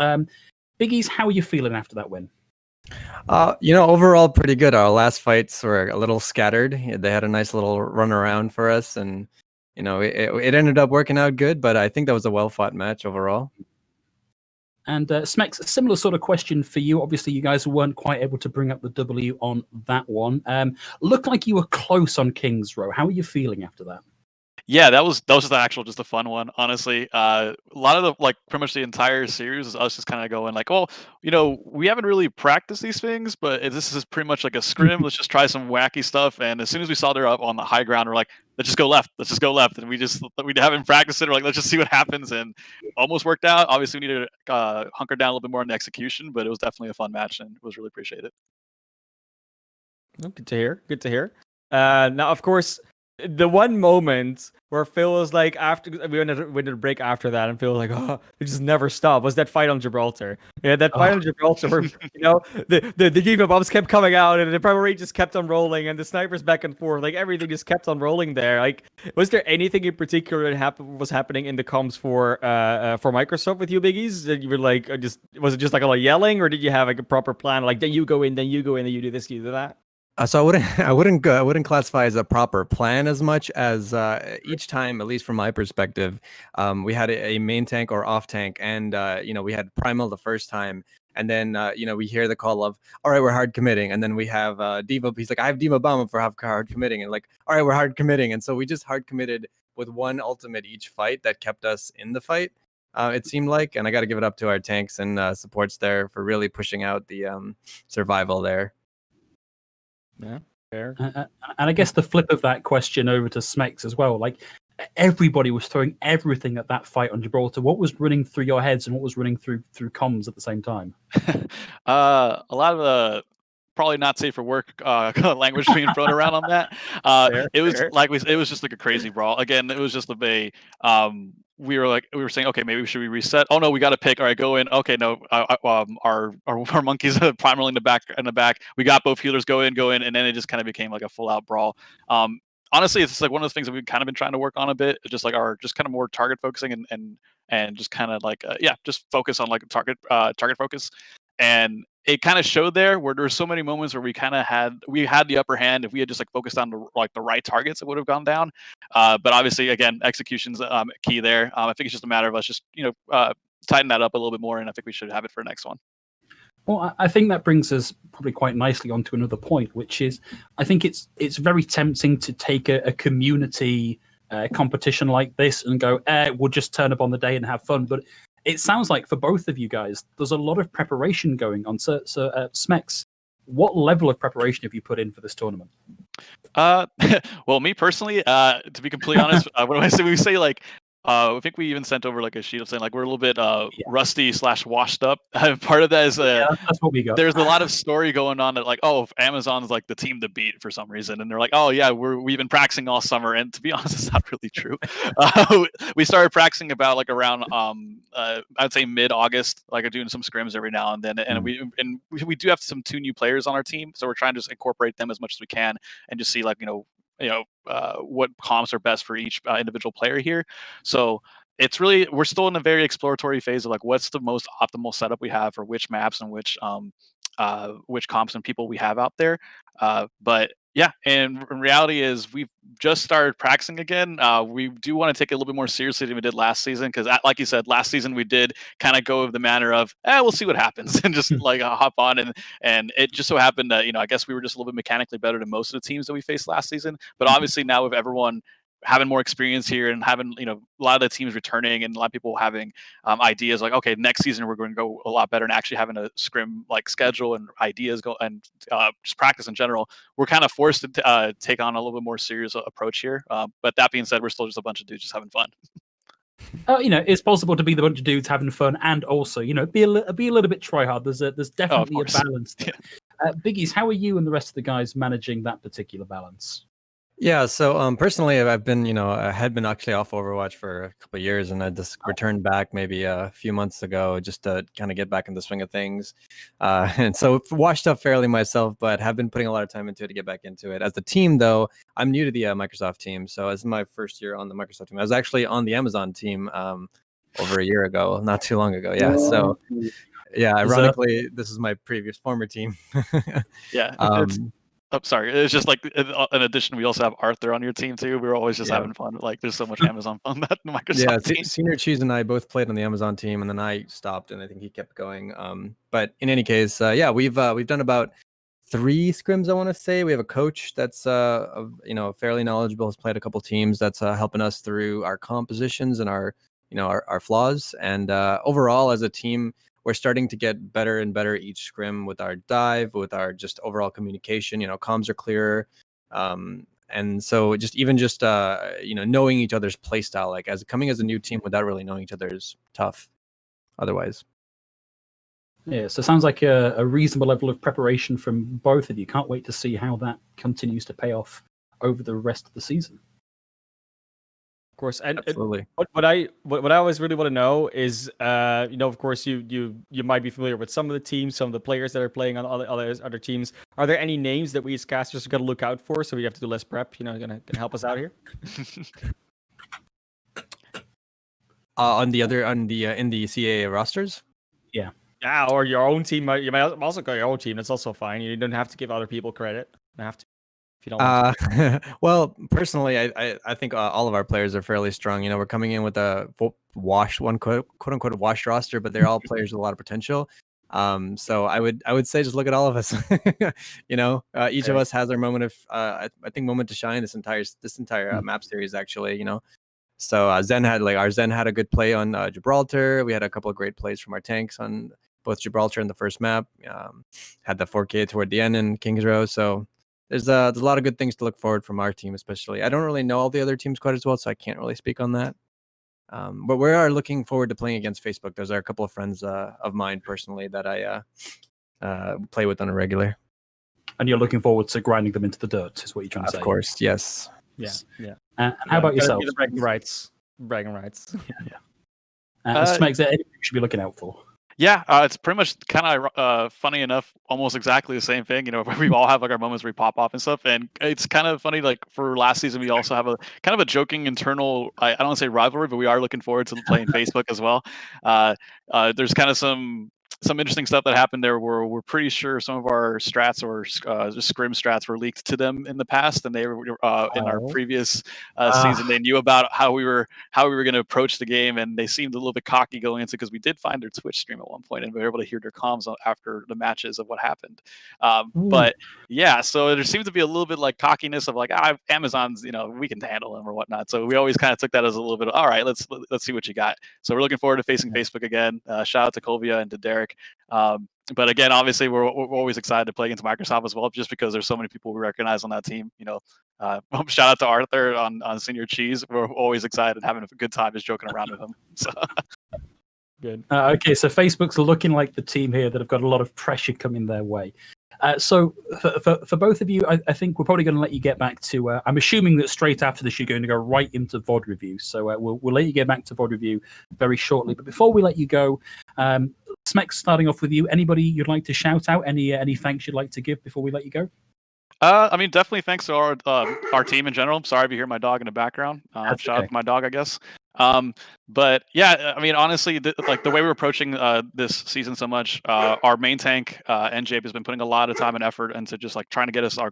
Biggies, how are you feeling after that win? Overall pretty good. Our last fights were a little scattered. They had a nice little run around for us, and it ended up working out good. But I think that was a well fought match overall. And Smex, a similar sort of question for you. Obviously, you guys weren't quite able to bring up the W on that one. Looked like you were close on King's Row. How are you feeling after that? Yeah, that was just a fun one, honestly. A lot of the pretty much the entire series is us just kind of going like, well, we haven't really practiced these things, but this is pretty much like a scrim. Let's just try some wacky stuff. And as soon as we saw they're up on the high ground, we're like, let's just go left. And we haven't practiced it. We're like, let's just see what happens. And almost worked out. Obviously, we needed to hunker down a little bit more on the execution, but it was definitely a fun match and it was really appreciated. Oh, good to hear. Good to hear. Now, of course, the one moment where Phil was like, after we went to break after that, and Phil was like, oh, it just never stopped, was that fight on Gibraltar. Yeah, that fight on Gibraltar where, the Diva bombs kept coming out, and the primary rate just kept on rolling, and the snipers back and forth, like everything just kept on rolling there. Like, was there anything in particular that was happening in the comms for Microsoft with you, Biggies? That you were like, was it just like a lot of yelling, or did you have like a proper plan? Like, then you go in, then you do this, you do that? So I wouldn't classify as a proper plan as much as each time, at least from my perspective, we had a main tank or off tank, and we had primal the first time, and then we hear the call of, all right, we're hard committing, and then we have Diva. He's like, I have Diva bomb for hard committing, and like, all right, we're hard committing, and so we just hard committed with one ultimate each fight that kept us in the fight. It seemed like, and I got to give it up to our tanks and supports there for really pushing out the survival there. Yeah, fair. And I guess the flip of that question over to Smex as well. Like, everybody was throwing everything at that fight on Gibraltar. What was running through your heads and what was running through comms at the same time? A lot of the probably not safe for work language being thrown around on that. It was just like a crazy brawl. Again, it was just we were saying, okay, maybe should we reset? Oh no, we got to pick. All right, go in. Okay, no, our monkeys are primarily in the back. We got both healers. Go in, and then it just kind of became like a full out brawl. Honestly, it's like one of those things that we've kind of been trying to work on a bit. Just like just kind of more target focusing and just kind of like just focus on like target focus. And it kind of showed there where there were so many moments where we had the upper hand. If we had just like focused on the right targets, it would have gone down. But obviously, again, execution's key there. I think it's just a matter of us just tighten that up a little bit more, and I think we should have it for the next one. Well, I think that brings us probably quite nicely onto another point, which is I think it's very tempting to take a community competition like this and go, we'll just turn up on the day and have fun. But it sounds like for both of you guys, there's a lot of preparation going on. So Smex, what level of preparation have you put in for this tournament? Well, me personally, to be completely honest, what do I say? We say like, I think we even sent over like a sheet of saying like we're a little bit rusty / washed up. Part of that is that's what we got. There's a lot of story going on that like, oh, Amazon's like the team to beat for some reason, and they're like, oh yeah, we've been practicing all summer, and to be honest, it's not really true. We started practicing about like around I'd say mid-August, like doing some scrims every now and then, and we do have two new players on our team, so we're trying to just incorporate them as much as we can and just see like what comps are best for each individual player here. So it's really, we're still in a very exploratory phase of like what's the most optimal setup we have for which maps and which comps and people we have out there. But yeah, and reality is we've just started practicing again. We do want to take it a little bit more seriously than we did last season because, like you said, last season we did kind of go of the manner of, we'll see what happens and just like hop on and it just so happened that I guess we were just a little bit mechanically better than most of the teams that we faced last season. But obviously now with everyone having more experience here and having a lot of the teams returning and a lot of people having ideas like, okay, next season we're going to go a lot better, and actually having a scrim like schedule and ideas go and just practice in general, we're kind of forced to take on a little bit more serious approach here. But that being said, we're still just a bunch of dudes just having fun. It's possible to be the bunch of dudes having fun and also be a little bit try hard. There's definitely a balance there. Biggies, how are you and the rest of the guys managing that particular balance? Yeah, so personally, I've been, I had been actually off Overwatch for a couple of years, and I just returned back maybe a few months ago just to kind of get back in the swing of things. And so washed up fairly myself, but have been putting a lot of time into it to get back into it. As the team, though, I'm new to the Microsoft team, so this is my first year on the Microsoft team. I was actually on the Amazon team over a year ago, not too long ago. Yeah, so yeah, ironically, this is my previous former team. Yeah, it's. um, I'm sorry. It's just like in addition, we also have Arthur on your team too. We're always just yeah. having fun. Like there's so much Amazon fun that Yeah, Microsoft team. Senior Cheese and I both played on the Amazon team, and then I stopped, and I think he kept going. But in any case, yeah, we've done about 3 scrims. I want to say we have a coach that's fairly knowledgeable, has played a couple teams, that's helping us through our compositions and our flaws. And overall, as a team, we're starting to get better and better each scrim with our dive, with our just overall communication. Comms are clearer. And so knowing each other's play style, like as coming as a new team without really knowing each other is tough otherwise. Yeah, so it sounds like a reasonable level of preparation from both of you. Can't wait to see how that continues to pay off over the rest of the season. Of course, and Absolutely. what I always really want to know is, of course, you might be familiar with some of the teams, some of the players that are playing on other teams. Are there any names that we as casters got to look out for, so we have to do less prep? Gonna help us out here. In the CEA rosters. Yeah, or your own team. You might also go your own team. That's also fine. You don't have to give other people credit. You don't have to. If you don't want to. Well, personally, I think all of our players are fairly strong. We're coming in with a washed quote unquote washed roster, but they're all players with a lot of potential. So I would say just look at all of us. Each of us has our moment of I think moment to shine this entire map series actually. So Zen had a good play on Gibraltar. We had a couple of great plays from our tanks on both Gibraltar and the first map. Had the 4K toward the end in Kings Row. So there's a lot of good things to look forward from our team, especially. I don't really know all the other teams quite as well, so I can't really speak on that. But we are looking forward to playing against Facebook. Those are a couple of friends of mine personally that I play with on a regular. And you're looking forward to grinding them into the dirt, is what you're trying to say. Of course, yes. Yeah. And how about yourself? Bragging rights. Yeah. Smegs, anything you should be looking out for? Yeah, it's pretty much kind of funny enough, almost exactly the same thing. We all have like our moments where we pop off and stuff, and it's kind of funny. Like for last season, we also have a kind of a joking internal. I don't want to say rivalry, but we are looking forward to playing Facebook as well. There's kind of some interesting stuff that happened there where we're pretty sure some of our strats or just scrim strats were leaked to them in the past, and they were in our previous season. They knew about how we were going to approach the game, and they seemed a little bit cocky going into, because we did find their Twitch stream at one point, and we were able to hear their comms after the matches of what happened. But yeah, so there seems to be a little bit like cockiness of like, Amazon's, we can handle them or whatnot. So we always kind of took that as a little bit of, all right, let's see what you got. So we're looking forward to facing Facebook again. Shout out to Colvia and to Derek. But again, obviously, we're always excited to play against Microsoft as well, just because there's so many people we recognize on that team. Shout out to Arthur on Senior Cheese. We're always excited, having a good time, just joking around with him. So. Good. Okay, so Facebook's looking like the team here that have got a lot of pressure coming their way. So for both of you, I think we're probably going to let you get back to. I'm assuming that straight after this, you're going to go right into VOD review. So we'll let you get back to VOD review very shortly. But before we let you go, Smex, starting off with you. Anybody you'd like to shout out? Any thanks you'd like to give before we let you go? Definitely thanks to our team in general. I'm sorry if you hear my dog in the background. Shout out to my dog, I guess. But yeah, honestly, the way we're approaching this season so much, our main tank, NJ, has been putting a lot of time and effort into just like trying to get us our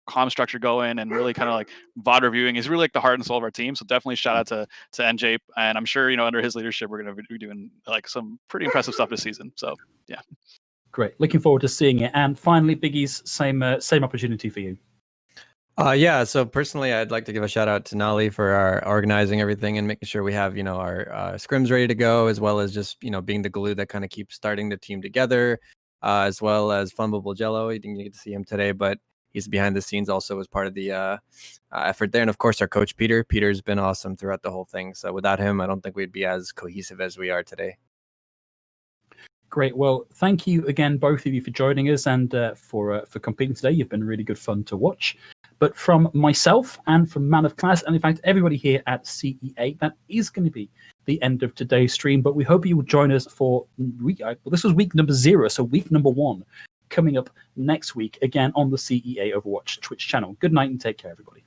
comm structure going, and really kind of like VOD reviewing is really like the heart and soul of our team. So definitely shout out to NJ, and I'm sure under his leadership we're going to be doing like some pretty impressive stuff this season. So yeah. Great. Looking forward to seeing it. And finally, Biggie's same opportunity for you. Yeah. So personally, I'd like to give a shout out to Nali for our organizing everything and making sure we have, our scrims ready to go, as well as just, being the glue that kind of keeps starting the team together, as well as Flammable Jello. You didn't get to see him today, but he's behind the scenes also as part of the effort there. And of course, our coach, Peter. Peter's been awesome throughout the whole thing. So without him, I don't think we'd be as cohesive as we are today. Great. Well, thank you again, both of you, for joining us and for competing today. You've been really good fun to watch. But from myself and from ManofClass, and in fact everybody here at CEA, that is going to be the end of today's stream. But we hope you will join us for this was week number 0, so week number 1 coming up next week again on the CEA Overwatch Twitch channel. Good night and take care, everybody.